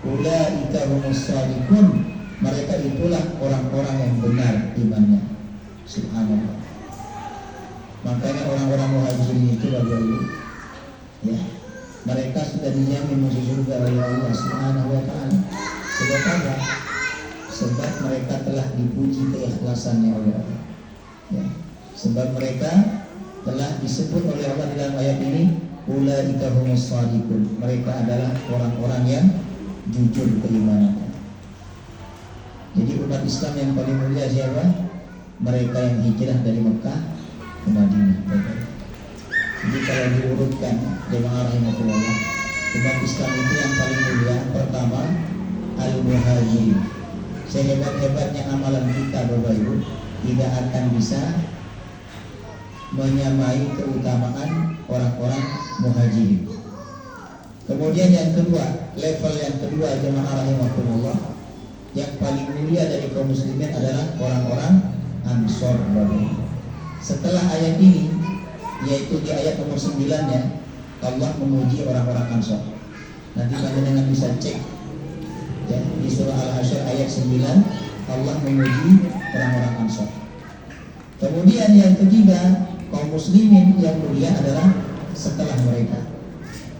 Ulaika humus shadiqun. Mereka itulah orang-orang yang benar imannya. Subhanallah. Makanya orang-orang muhajirin itu Bapak-Ibu, ya, mereka sudah dijamin masuk surga oleh Allah Subhanahu wa taala. Sebab apa? Sebab mereka telah dipuji keikhlasannya oleh Allah. Ya. Sebab mereka telah disebut oleh Allah dalam ayat ini, ulaika humus shadiqun. Mereka adalah orang-orang yang jujur keimanannya. Jadi umat Islam yang paling mulia siapa? Mereka yang hijrah dari Mekah ke Madinah. Jadi kalau diurutkan jemaah rahimahullah, umat Islam itu yang paling mulia pertama al-muhajirin. Sehebat-hebatnya amalan kita Bapak Ibu tidak akan bisa menyamai keutamaan orang-orang muhajirin. Kemudian yang kedua, level yang kedua jemaah rahimahullah, yang paling mulia dari kaum muslimin adalah orang-orang Ansor. Setelah ayat ini, yaitu di ayat nomor 9 ya, Allah memuji orang-orang Ansor. Nanti kalian bisa cek ya, di surah Al-Hasyr ayat 9 Allah memuji orang-orang Ansor. Kemudian yang ketiga, kaum muslimin yang mulia adalah setelah mereka.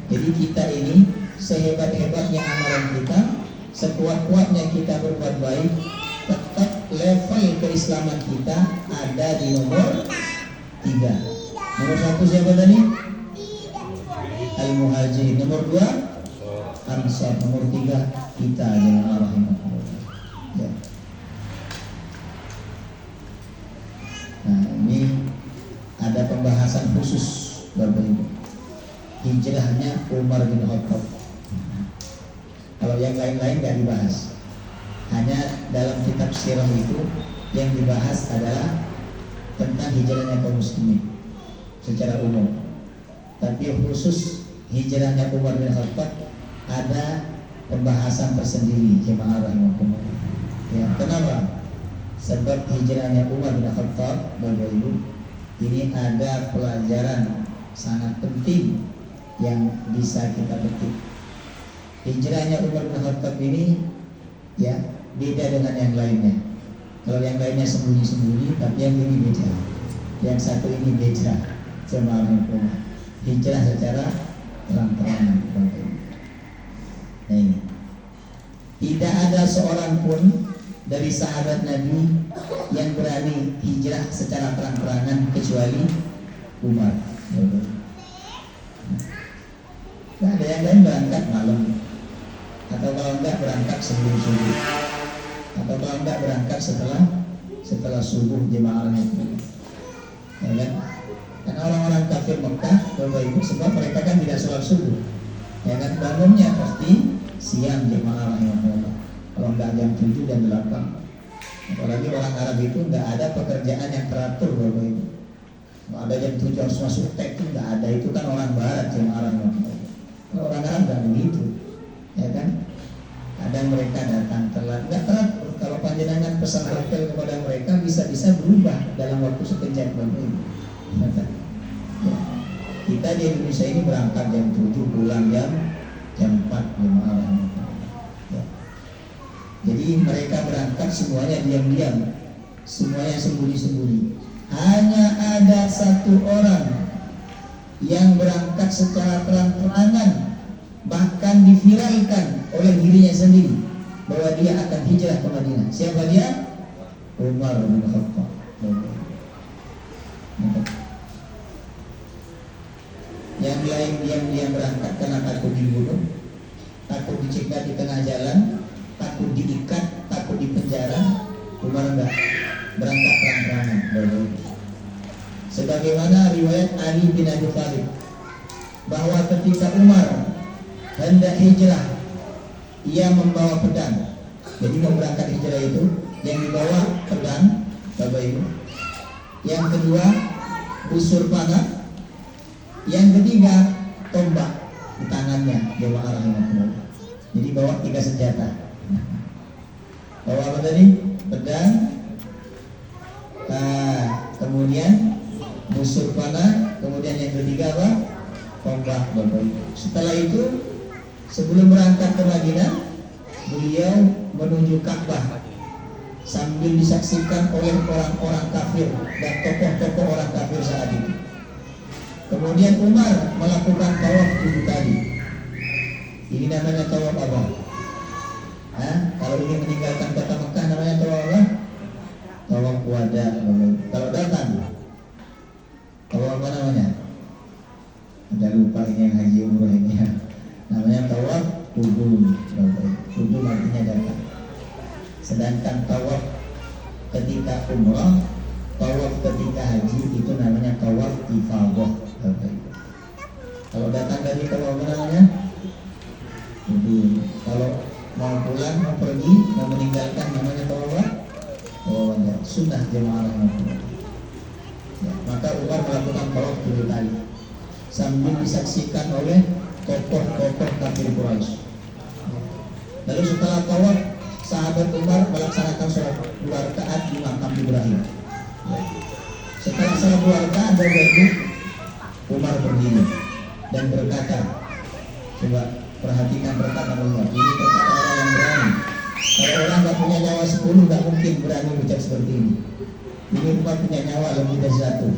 Jadi kita ini sehebat-hebatnya amalan kita, sekuat-kuatnya kita berbuat baik, tetap level keislaman kita ada di nomor 3. Nomor 1 siapa tadi? Al-Muhajirin. Nomor 2 Ansar. Nomor 3 kita jemaah rahimahullah. Ya. Nah, ini ada pembahasan khusus Bapak Ibu. Hijrahnya Umar bin Khattab. Kalau yang lain-lain nggak dibahas. Hanya dalam kitab sirah itu yang dibahas adalah tentang hijrahnya kaum muslimin secara umum. Tapi khusus hijrahnya Umar bin Khattab ada pembahasan tersendiri, jemaah rahimakumullah. Ya, kenapa? Sebab hijrahnya Umar bin Khattab, Bapak Ibu, ini ada pelajaran sangat penting yang bisa kita petik. Hijrahnya Umar bin Khattab ini ya beda dengan yang lainnya. Kalau yang lainnya sembunyi-sembunyi, tapi yang ini beda. Yang satu ini beda. Jemaah rahimakumullah. Hijrah secara terang-terangan. Nah ini, tidak ada seorang pun dari sahabat Nabi yang berani hijrah secara terang-terangan kecuali Umar. Nah, ada yang lain berangkat malam, atau kalau enggak berangkat sebelum subuh, atau kalau enggak berangkat setelah subuh jemaahnya. Ya kan? Karena orang-orang kafir Mekah, Bapak Ibu, sebab mereka kan tidak sholat subuh. Ya kan, bangunnya pasti siang jemaah rahimahullah. Kalau enggak jam 7 dan 8. Apalagi orang Arab itu enggak ada pekerjaan yang teratur Bapak Ibu. Kalau ada jam 7 harus masuk tek itu enggak ada, itu kan orang barat jemaah rahimahullah. Kalau orang Arab enggak begitu. Ya kan? Kadang mereka datang telat, enggak teratur. Kalau panjenengan pesan hotel kepada mereka bisa-bisa berubah dalam waktu sekejap Bapak Ibu. Ya. Kita di Indonesia ini berangkat jam 7, pulang jam 4 malam. Ya. Jadi mereka berangkat semuanya diam-diam, semuanya sembunyi-sembunyi. Hanya ada satu orang yang berangkat secara terang-terangan, bahkan diviralkan oleh dirinya sendiri bahwa dia akan hijrah ke Madinah. Siapa dia? Umar bin Khattab. Yang lain diam-diam berangkat karena takut dibunuh, takut dicegat di tengah jalan, takut diikat, takut dipenjara. Umar enggak, berangkat terang-terangan. Sebagaimana riwayat Ali bin Abi Thalib bahwa ketika Umar hendak hijrah, ia membawa pedang. Jadi mau berangkat hijrah itu yang dibawa pedang, Bapak Ibu. Yang kedua busur panah. Yang ketiga tombak di tangannya, jemaah rahimahullah. Jadi bawa 3 senjata. Bawa apa tadi? Pedang, kemudian busur panah, kemudian yang ketiga apa? Tombak. Setelah itu, sebelum berangkat ke Madinah, beliau menuju Ka'bah sambil disaksikan oleh orang-orang kafir dan tokoh-tokoh orang kafir saat itu. Kemudian Umar melakukan tawaf 7 kali. Ini namanya tawaf apa? Kalau ini meninggalkan kota Mekah namanya tawaf apa? Tawaf wada. Kalau datang, tawaf apa namanya? Udah lupa ini yang haji umroh ini ya. Namanya tawaf qudum. Qudum artinya datang. Sedangkan tawaf ketika umrah, tawaf ketika haji itu namanya tawaf ifadah. Kalau datang dari tawaf apa namanya? Kalau mau pulang, mau pergi, mau meninggalkan namanya tawaf apa? Tawaf sunnah jemaah rahimahullah. Ya, maka Umar melakukan tawaf 7 kali sambil disaksikan oleh tokoh-tokoh kafir Quraisy. Lalu setelah tawaf, sahabat Umar melaksanakan sholat 2 rakaat di makam Ibrahim. Setelah sholat 2 rakaat Umar berdiri dan berkata, coba perhatikan perkataan Umar. Ini perkataan orang yang berani. Kalau orang nggak punya nyawa 10 nggak mungkin berani ucap seperti ini. Ini Umar punya nyawa lebih dari 1.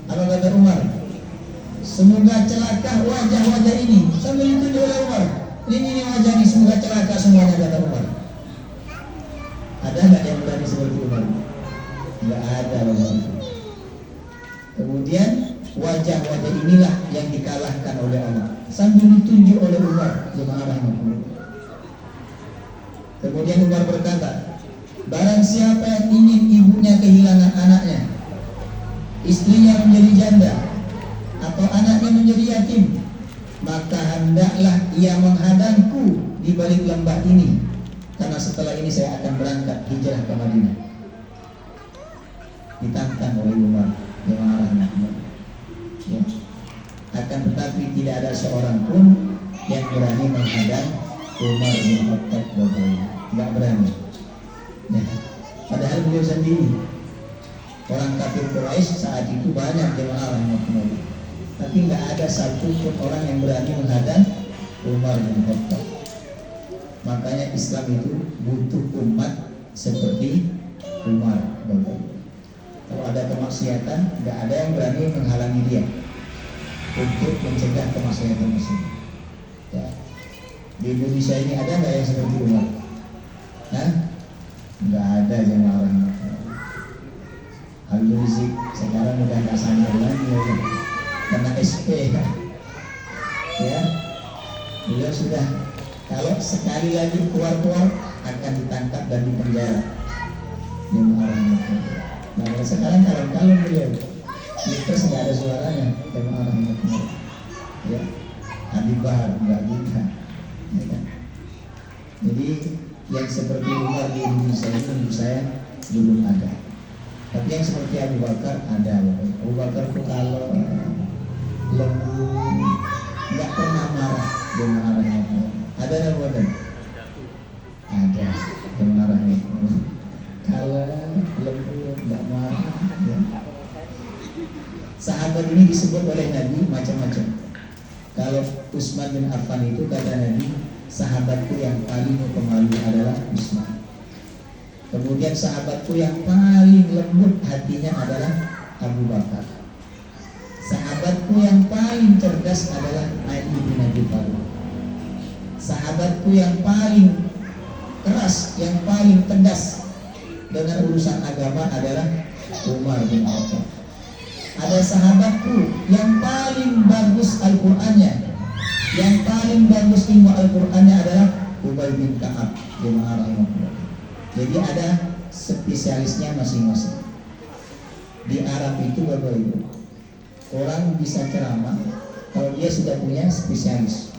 Apa kata Umar? Semoga celaka wajah-wajah ini. Sambil ditunjuk oleh Umar. Ini wajah ini semoga celaka semuanya, kata Umar. Ada nggak yang berani seperti Umar? Nggak ada. Kemudian wajah-wajah inilah yang dikalahkan oleh Allah sambil ditunjuk oleh Umar. Kemudian Umar berkata, Barang siapa yang ingin ibunya kehilangan anaknya, istrinya menjadi janda, atau anaknya menjadi yatim, maka hendaklah ia menghadangku di balik lembah ini, karena setelah ini saya akan berangkat hijrah ke Madinah. Ditantang oleh Umar yang mengarahnya. Ya. Akan tetapi tidak ada seorang pun yang berani menghadang Umar bin Khattab radhiyallahu, tidak berani. Ya. Padahal beliau sendiri orang kafir Quraisy saat itu banyak jemaah rahmatullah, tapi nggak ada satu pun orang yang berani menghadang Umar bin Khattab. Makanya Islam itu butuh umat seperti Umar bin Khattab. Kalau ada kemaksiatan, nggak ada yang berani menghalangi dia untuk mencegah kemaksiatan tersebut. Ya. Di Indonesia ini ada nggak yang seperti Umar? Hah? Nggak ada jemaah rahmatullah. Al-Muzik sekarang udah nggak sandal lagi ya, karena SP ya. Beliau sudah, kalau sekali lagi keluar akan ditangkap dan dipenjara. Nah sekarang kalau beliau itu sudah ada suaranya, jemaah rahmatullah. Ya, Habib Bahar nggak bisa. Ya kan? Jadi yang seperti Umar di Indonesia itu menurut saya belum ada. Tapi yang seperti Abu Bakar ada. Abu Bakar itu kalau lembut, nggak pernah marah dengan arahnya. Ada nggak buatan? Ada dengan arahnya. Kalau lembut, nggak marah. Ya. Sahabat ini disebut oleh Nabi macam-macam. Kalau Utsman bin Affan itu kata Nabi, sahabatku yang paling pemalu adalah Utsman. Kemudian sahabatku yang paling lembut hatinya adalah Abu Bakar. Sahabatku yang paling cerdas adalah Ali bin Abi Thalib. Sahabatku yang paling keras, yang paling tegas dengan urusan agama adalah Umar bin Khattab. Ada sahabatku yang paling bagus Al-Qur'annya, yang paling bagus ilmu Al-Qur'annya adalah Ubay bin Ka'ab. Jadi ada spesialisnya masing-masing. Di Arab itu Bapak Ibu, orang bisa ceramah kalau dia sudah punya spesialis.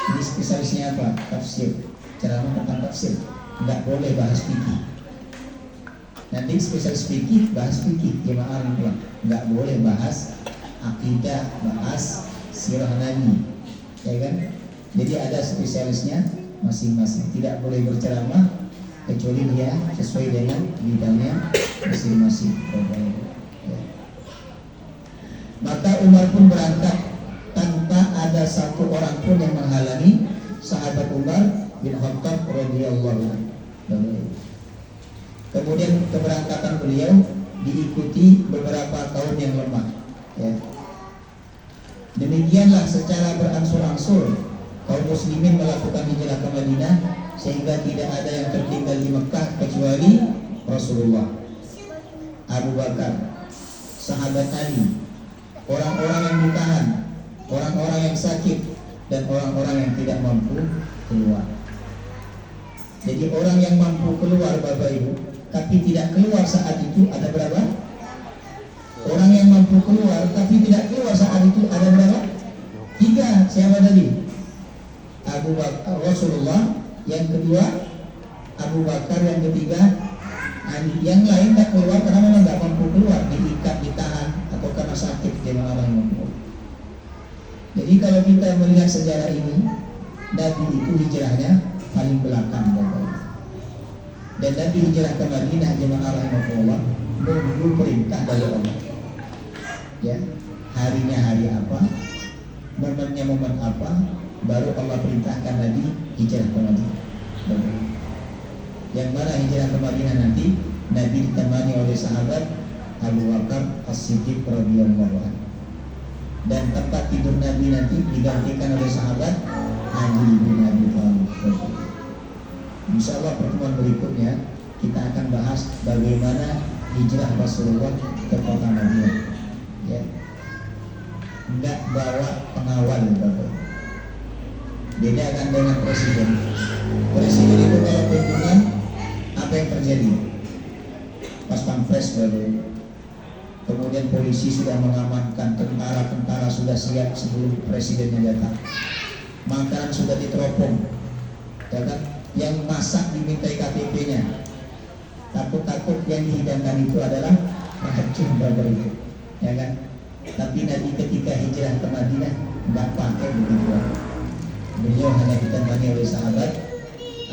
Ini spesialisnya apa? Tafsir. Ceramah tentang tafsir. Tidak boleh bahas fikih. Nanti spesialis fikih bahas fikih, jemaah Allah. Tidak boleh bahas akidah, bahas sirah Nabi. Ya kan? Jadi ada spesialisnya masing-masing. Tidak boleh berceramah kecuali dia sesuai dengan bidangnya masing-masing. Ya. Maka Umar pun berangkat tanpa ada satu orang pun yang menghalangi sahabat Umar bin Khattab radhiyallahu anhu. Kemudian keberangkatan beliau diikuti beberapa kaum yang lemah. Ya. Demikianlah secara berangsur-angsur kaum muslimin melakukan hijrah ke Madinah, sehingga tidak ada yang tertinggal di Mekah kecuali Rasulullah, Abu Bakar, sahabat Ali, orang-orang yang ditahan, orang-orang yang sakit, dan orang-orang yang tidak mampu keluar. Jadi orang yang mampu keluar Bapak Ibu, tapi tidak keluar saat itu ada berapa? Orang yang mampu keluar tapi tidak keluar saat itu ada berapa? 3. Siapa tadi? Abu Bakar, Rasulullah. Yang kedua Abu Bakar, yang ketiga Ali. Yang lain tak keluar karena memang nggak mampu keluar, diikat, ditahan, atau karena sakit jemaah rahimahullah. Jadi kalau kita melihat sejarah ini, Nabi itu hijrahnya paling belakang Bapak. Dan Nabi hijrah ke Madinah jemaah rahimahullah menunggu perintah dari Allah. Ya, harinya hari apa, momennya momen apa, baru Allah perintahkan Nabi hijrah ke Madinah. Yang mana hijrah ke Madinah nanti Nabi ditemani oleh sahabat Abu Bakar As-Siddiq radhiyallahu anhu. Dan tempat tidur Nabi nanti digantikan oleh sahabat Ali bin Abi Thalib. Insyaallah pertemuan berikutnya kita akan bahas bagaimana hijrah Rasulullah ke kota Madinah. Ya. Enggak bawa pengawal Bapak. Beda kan dengan presiden. Presiden itu kalau kunjungan Apa yang terjadi? Pas pampres baru, kemudian polisi sudah mengamankan, tentara sudah siap sebelum presidennya datang. Makanan sudah diteropong, ya kan? Yang masak dimintai KTP-nya. Takut-takut yang dihidangkan itu adalah racun baru itu, ya kan? Tapi Nabi ketika hijrah ke Madinah nggak pakai begitu. Beliau hanya ditemani oleh sahabat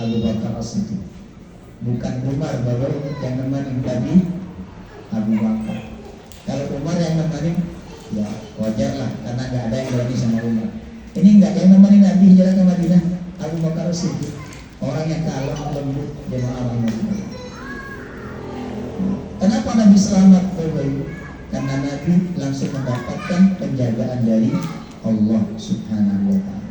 Abu Bakar As-Siddiq. Bukan Umar baru yang nemani tadi Abu Bakar. Kalau Umar yang nemani, ya wajar lah karena nggak ada yang berani sama Umar. Ini nggak yang nemani Nabi hijrah ke Madinah, Abu Bakar As-Siddiq. Orang yang kalem lembut jemaah Allah. Kenapa Nabi selamat Bapak Ibu? Karena Nabi langsung mendapatkan penjagaan dari Allah Subhanahu wa Ta'ala.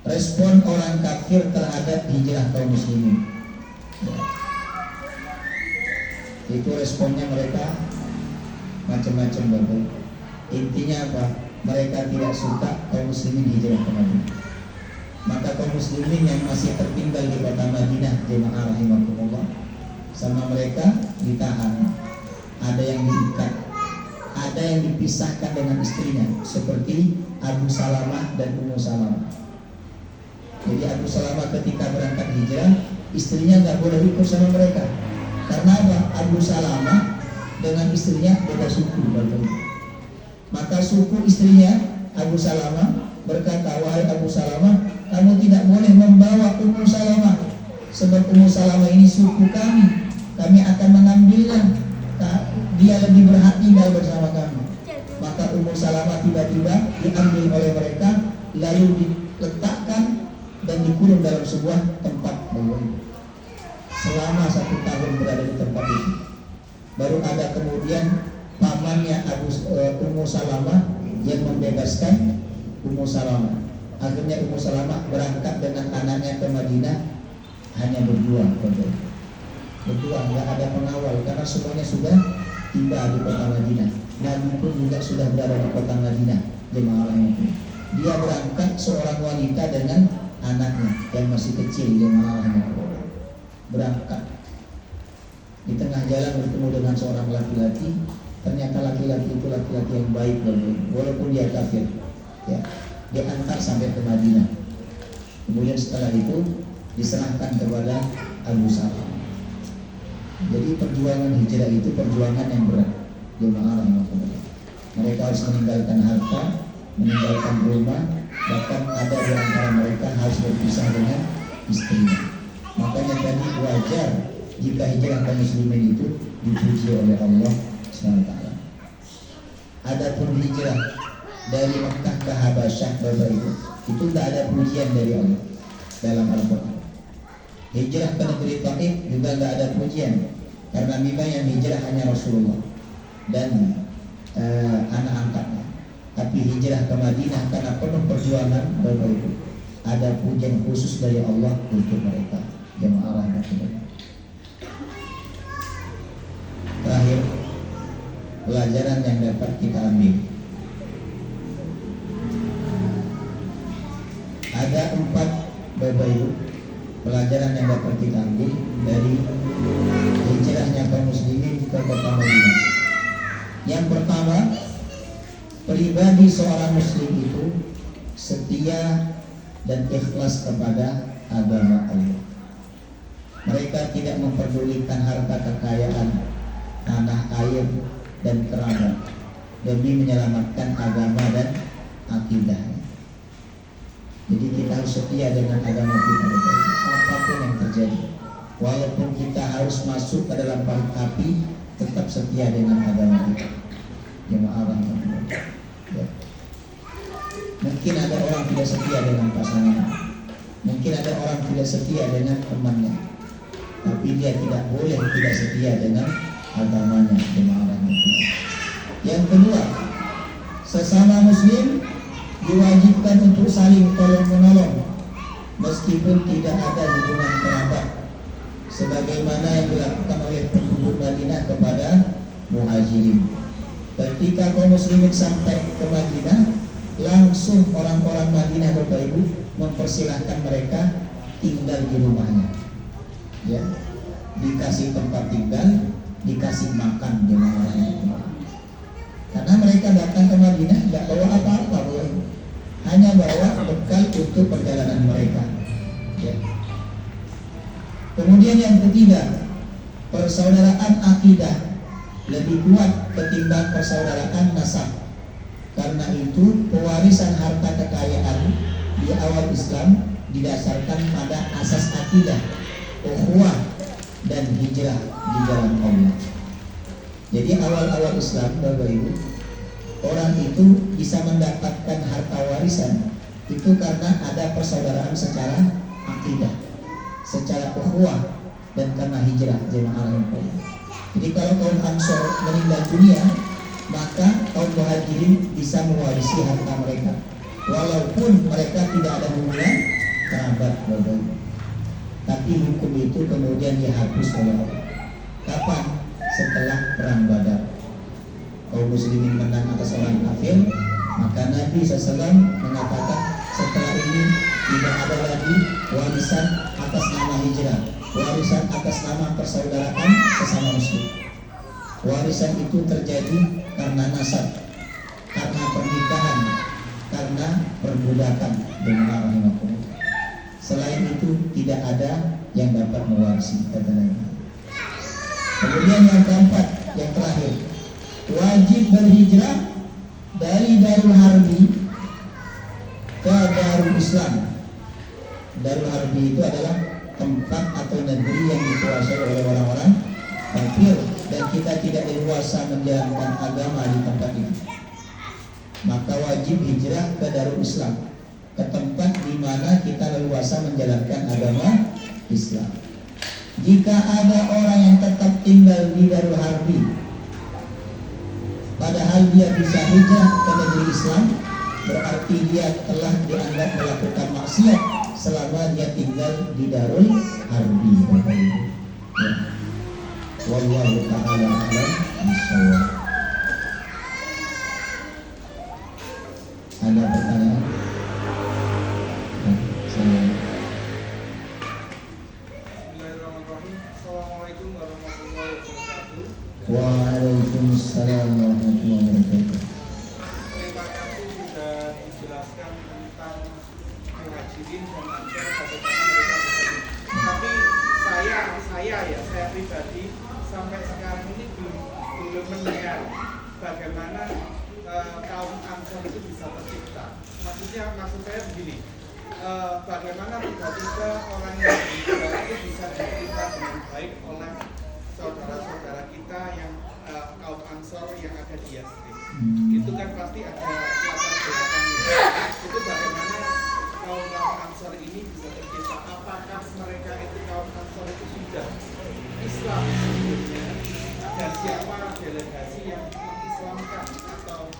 Respon orang kafir terhadap hijrah kaum muslimin, itu responnya mereka macam-macam Bapak. Intinya apa? Mereka tidak suka kaum muslimin hijrah ke Madinah. Maka kaum muslimin yang masih tertinggal di kota Madinah, jemaah rahimakumullah, sama mereka ditahan. Ada yang diikat, ada yang dipisahkan dengan istrinya, seperti Abu Salamah dan Ummu Salamah. Jadi Abu Salamah ketika berangkat hijrah, istrinya nggak boleh ikut sama mereka. Karena apa? Abu Salamah dengan istrinya beda suku. Maka suku istrinya Abu Salamah berkata, wahai Abu Salamah, kamu tidak boleh membawa Ummu Salamah, sebab Ummu Salamah ini suku kami akan mengambilnya. Dia lebih berhak tinggal bersama kami. Maka Ummu Salamah tiba-tiba diambil oleh mereka, lalu diletakkan dan dikurung dalam sebuah tempat selama 1 tahun berada di tempat itu. Baru ada kemudian pamannya Ummu Salamah yang membebaskan Ummu Salamah. Akhirnya Ummu Salamah berangkat dengan anaknya ke Madinah hanya berdua, nggak ada pengawal karena semuanya sudah tiba di kota Madinah. Nabi pun juga sudah berada di kota Madinah. Jemaah itu, dia berangkat seorang wanita dengan anaknya yang masih kecil. Jemaah berangkat di tengah jalan bertemu dengan seorang laki-laki. Ternyata laki-laki itu laki-laki yang baik, walaupun dia kafir. Ya, dia antar sampai ke Madinah. Kemudian setelah itu diserahkan kepada Abu Salamah. Jadi perjuangan hijrah itu perjuangan yang berat. Jemaah rahimakumullah. Mereka harus meninggalkan harta, meninggalkan rumah, bahkan ada di antara mereka harus berpisah dengan istrinya. Makanya tadi wajar jika hijrah kaum muslimin itu dipuji oleh Allah SWT. Adapun hijrah dari Mekah ke Habasyah Bapak itu tidak ada pujian dari Allah dalam Al-Quran. Hijrah ke negeri Taif juga tidak ada pujian, karena memang yang hijrah hanya Rasulullah dan anak angkatnya. Tapi hijrah ke Madinah karena penuh perjuangan Bapak itu ada pujian khusus dari Allah untuk mereka. Jemaah rahmatullah. Terakhir, pelajaran yang dapat kita ambil. Ada 4 Bapak Ibu pelajaran yang dapat kita ambil dari hijrahnya kaum muslimin ke kota Madinah. Yang pertama, pribadi seorang muslim itu setia dan ikhlas kepada agama Allah. Mereka tidak memperdulikan harta kekayaan, tanah air dan kerabat demi menyelamatkan agama dan akidahnya. Jadi kita harus setia dengan agama kita, apapun yang terjadi. Walaupun kita harus masuk ke dalam parit api, tetap setia dengan agama kita. Jemaah rahmatullah. Ya. Mungkin ada orang tidak setia dengan pasangan, mungkin ada orang tidak setia dengan temannya, tapi dia tidak boleh tidak setia dengan agamanya. Jemaah rahmatullah. Yang kedua, sesama muslim diwajibkan untuk saling tolong-menolong meskipun tidak ada hubungan kerabat, sebagaimana yang dilakukan oleh penduduk Madinah kepada muhajirin. Ketika kaum muslimin sampai ke Madinah, langsung orang-orang Madinah Bapak Ibu mempersilahkan mereka tinggal di rumahnya, ya, dikasih tempat tinggal, dikasih makan jemaah. Karena mereka datang ke Madinah tidak bawa apa-apa, hanya bawa bekal untuk perjalanan mereka, ya. Kemudian yang ketiga, persaudaraan akidah lebih kuat ketimbang persaudaraan nasab. Karena itu pewarisan harta kekayaan di awal Islam didasarkan pada asas akidah, ukhuwah, dan hijrah di jalan Allah. Jadi awal-awal Islam, Bapak Ibu, orang itu bisa mendapatkan harta warisan itu karena ada persaudaraan secara akidah, secara ukhuwah, dan karena hijrah jemaah Allah. Jadi kalau kaum Ansor meninggal dunia, maka kaum Muhajirin bisa mewarisi harta mereka, walaupun mereka tidak ada hubungan kerabat, Bapak. Tapi hukum itu kemudian dihapus oleh Allah. Kapan? Setelah perang Badar. Kaum muslimin menang atas orang kafir, maka Nabi SAW mengatakan setelah ini tidak ada lagi warisan atas nama hijrah, warisan atas nama persaudaraan sesama muslim. Warisan itu terjadi karena nasab, karena pernikahan, karena perbudakan dengan orang. Selain itu tidak ada yang dapat mewarisi, kata Nabi. Kemudian yang keempat, yang terakhir, wajib berhijrah dari Darul Harbi ke Darul Islam. Darul Harbi itu adalah tempat atau negeri yang dikuasai oleh orang-orang kafir, dan kita tidak leluasa menjalankan agama di tempat itu. Maka wajib hijrah ke Darul Islam, ke tempat di mana kita leluasa menjalankan agama Islam. Jika ada orang yang tetap tinggal di Darul Harbi, padahal dia bisa hijrah ke negeri Islam, berarti dia telah dianggap melakukan maksiat selama dia tinggal di Darul Harbi. Ya. Wallahu ta'ala a'lam bishawab. Ada pertanyaan? Assalamualaikum warahmatullahi wabarakatuh. Waalaikumsalam warahmatullahi wabarakatuh. Terima kasih sudah dijelaskan tentang Muhajirin dan Ansor bagaimana mereka bekerja. Tapi saya pribadi sampai sekarang ini belum mendengar bagaimana kaum Ansor itu bisa tercipta. Maksud saya begini. Bagaimana tiba-tiba orang yang berhijrah itu bisa diterima dengan baik oleh saudara-saudara kita yang kaum Ansor yang ada di Yathrib. Itu kan pasti ada latar belakangnya. Itu bagaimana kaum Ansor ini bisa tercipta? Apakah mereka itu kaum Ansor itu sudah Islam sebelumnya? Dan siapa delegasi yang mengislamkan atau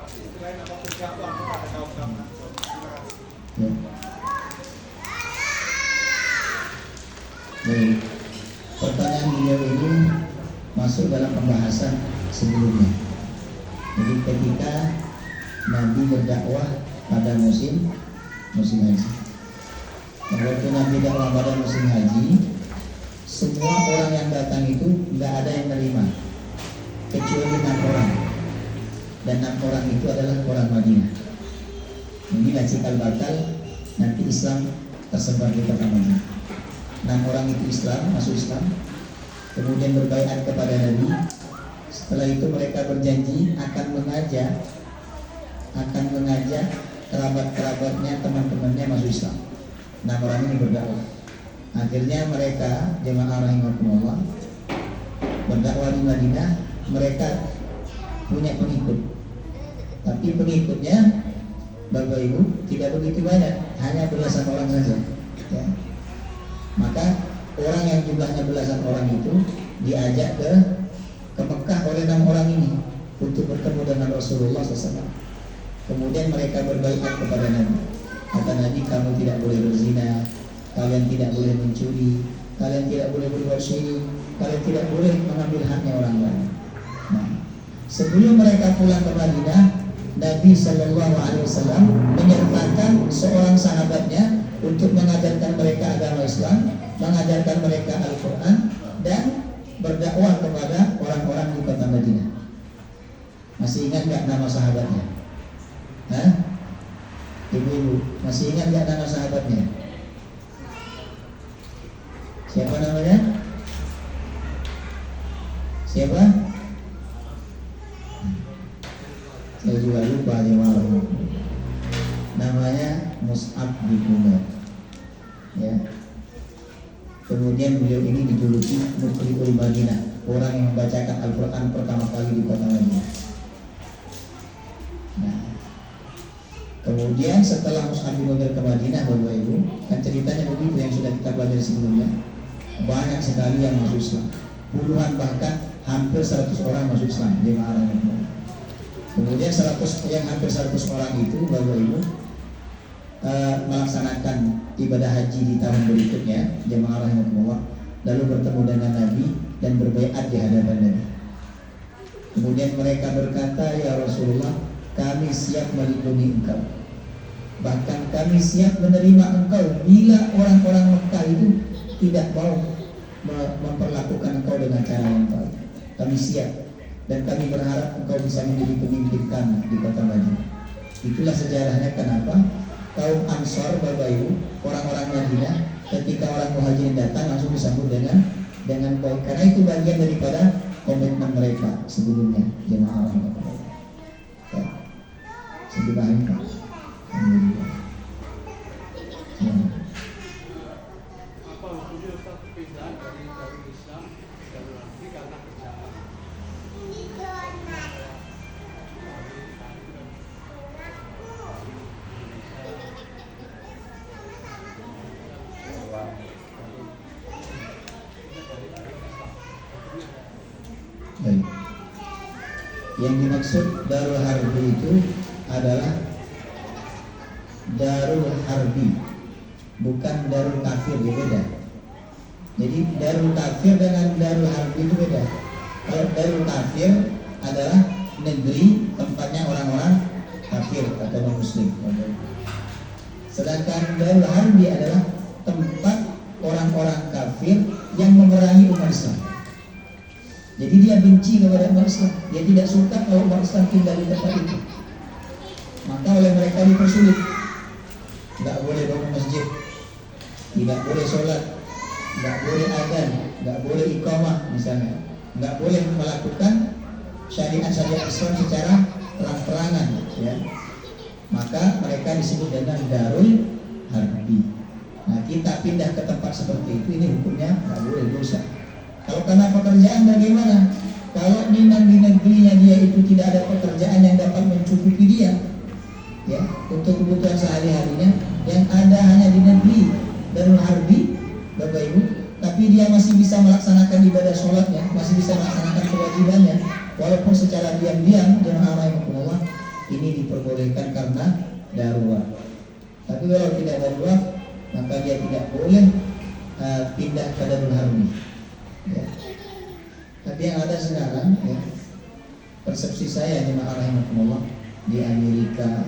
istilahnya atau berdakwah kepada kaum Ansor? Terima kasih. Ya. Baik. Pertanyaan beliau ini masuk dalam pembahasan sebelumnya. Jadi ketika Nabi berdakwah pada musim haji. Waktu Nabi dakwah pada musim haji, semua orang yang datang itu nggak ada yang menerima kecuali 6 orang. Dan 6 orang itu adalah orang Madinah. Inilah cikal bakal nanti Islam tersebar di kota Madinah. 6 orang itu Islam, masuk Islam, kemudian berbaiat kepada Nabi. Setelah itu mereka berjanji akan mengajak kerabat-kerabatnya, teman-temannya masuk Islam. 6 orang ini berdakwah. Akhirnya mereka, jemaah rahimakumullah, berdakwah di Madinah. Mereka punya pengikut, tapi pengikutnya, Bapak Ibu, tidak begitu banyak, hanya belasan orang saja, ya. Maka orang yang jumlahnya belasan orang itu diajak ke Mekah oleh 6 orang ini untuk bertemu dengan Rasulullah SAW. Kemudian mereka berbaiat kepada Nabi. Kata Nabi, kamu tidak boleh berzina, kalian tidak boleh mencuri, kalian tidak boleh berbuat syirik, kalian tidak boleh mengambil haknya orang lain. Nah, sebelum mereka pulang ke Madinah, Nabi SAW menyertakan seorang sahabatnya untuk mengajarkan mereka agama Islam, mengajarkan mereka Al-Quran, dan berdakwah kepada orang-orang di kota Madinah. Masih ingat gak nama sahabatnya? Hah? Ibu-ibu, masih ingat gak nama sahabatnya? Siapa namanya? Siapa? Saya juga lupa jemaah. Namanya Mus'ab bin Umair. Ya. Kemudian beliau ini dijuluki Muqri'ul Madinah, orang yang membacakan Al-Quran pertama kali di kota Madinah. Nah, kemudian setelah Mus'ab bin Umair ke Madinah, Bapak Ibu, kan ceritanya begitu yang sudah kita pelajari sebelumnya. Banyak sekali yang masuk Islam, puluhan bahkan hampir 100 orang masuk Islam jemaah rahimahullah. Kemudian hampir 100 orang itu, Bapak Ibu, melaksanakan ibadah haji di tahun berikutnya, jemaah rahimahullah, lalu bertemu dengan Nabi dan berbaiat di hadapan Nabi. Kemudian mereka berkata, ya Rasulullah, kami siap melindungi engkau, bahkan kami siap menerima engkau bila orang-orang Mekah itu tidak mau memperlakukan engkau dengan cara yang baik. Kami siap dan kami berharap engkau bisa menjadi pemimpin kami di kota Madinah. Itulah sejarahnya kenapa kaum Ansor, Bapak Ibu, orang-orang Madinah, ketika orang Muhajirin datang langsung disambut dengan baik, karena itu bagian daripada komitmen mereka sebelumnya, jemaah rahimahullah. Ya. Sedih paham Pak? Alhamdulillah. Ya. Apa maksudnya Ustaz perpindahan dari Islam dan nanti karena kerjaan? Baik. Yang dimaksud Darul Harbi itu adalah Darul Harbi, bukan Darul Kafir, dia beda. Jadi Darul Kafir dengan Darul Harbi itu beda. Kalau Darul Kafir adalah negeri tempatnya orang-orang kafir atau non-muslim. Sedangkan Darul Harbi adalah tempat orang-orang kafir yang memerangi umat Islam. Jadi dia benci kepada umat Islam, dia tidak suka kalau umat Islam tinggal di tempat itu. Maka oleh mereka dipersulit, tidak boleh bangun masjid, tidak boleh sholat, tidak boleh adzan, tidak boleh iqamah misalnya, tidak boleh melakukan syariat-syariat Islam secara terang-terangan, ya. Maka mereka disebut dengan Darul Harbi. Nah, kita pindah ke tempat seperti itu, ini hukumnya tidak boleh, dosa. Kalau karena pekerjaan bagaimana? Kalau memang di negerinya dia itu tidak ada pekerjaan yang dapat mencukupi dia, ya, untuk kebutuhan sehari-harinya, yang ada hanya di negeri Darul Harbi, Bapak Ibu, tapi dia masih bisa melaksanakan ibadah sholatnya, masih bisa melaksanakan kewajibannya, walaupun secara diam-diam, jemaah rahimahullah, ini diperbolehkan karena darurat. Tapi kalau tidak darurat, maka dia tidak boleh pindah ke Darul Harbi. Ya. Tapi yang ada sekarang, ya, persepsi saya jemaah rahimahullah, di Amerika,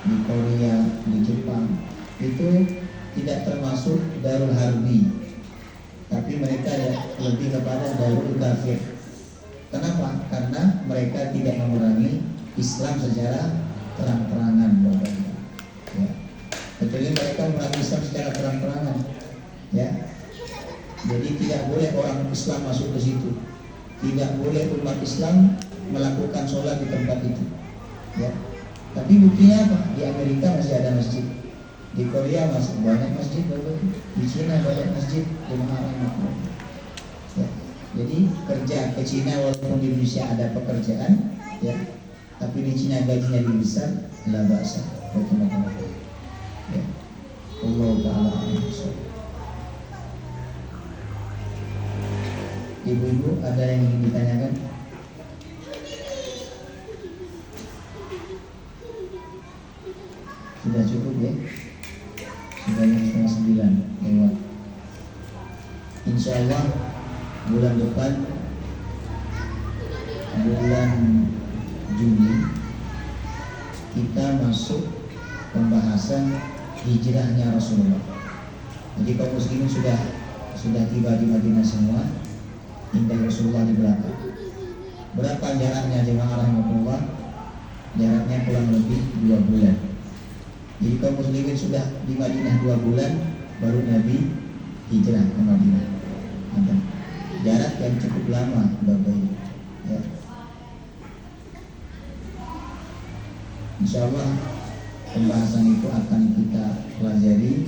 di Korea, di Jepang itu tidak termasuk Darul Harbi, tapi mereka ya lebih kepada Darul Kafir. Kenapa? Karena mereka tidak memerangi Islam secara terang-terangan, Bapak. Ya. Kecuali mereka memerangi Islam secara terang-terangan, ya. Jadi tidak boleh orang Islam masuk ke situ, tidak boleh umat Islam melakukan sholat di tempat itu, ya. Tapi buktinya apa? Di Amerika masih ada masjid, di Korea masih banyak masjid, di Cina banyak masjid, ya. Jadi kerja ke Cina walaupun di Indonesia ada pekerjaan, ya, tapi di Cina gajinya lebih besar, la ba'sa, ya. Allah Ta'ala. Ibu-ibu ada yang ingin ditanyakan? Sudah cukup ya? Sudah jam 8:30 lewat. Insya Allah bulan depan, bulan Juni, kita masuk pembahasan hijrahnya Rasulullah. Jadi kaum muslimin sudah tiba di Madinah semua, tinggal Rasulullah di belakang. Berapa jaraknya jemaah rahmatullah? Jaraknya kurang lebih 2 bulan. Jadi kaum muslimin sudah di Madinah 2 bulan, baru Nabi hijrah ke Madinah. Jarak yang cukup lama, Bapak Ibu. Ya. Insya Allah pembahasan itu akan kita pelajari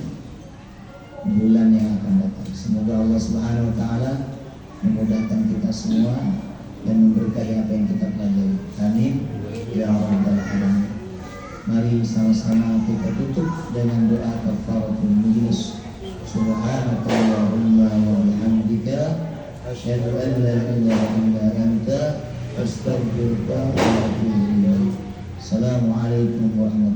bulan yang akan datang. Semoga Allah Subhanahu Wa Taala memudahkan kita semua dan memberkahi apa yang kita pelajari. Amin. Ya Rabbal Alamin. Mari sama-sama kita tutup dengan doa kafaratul majlis. Subhanakallahumma wa bihamdika asyhadu an la ilaha illa anta astaghfiruka wa atubu ilaik. Assalamualaikum warahmatullahi wabarakatuh.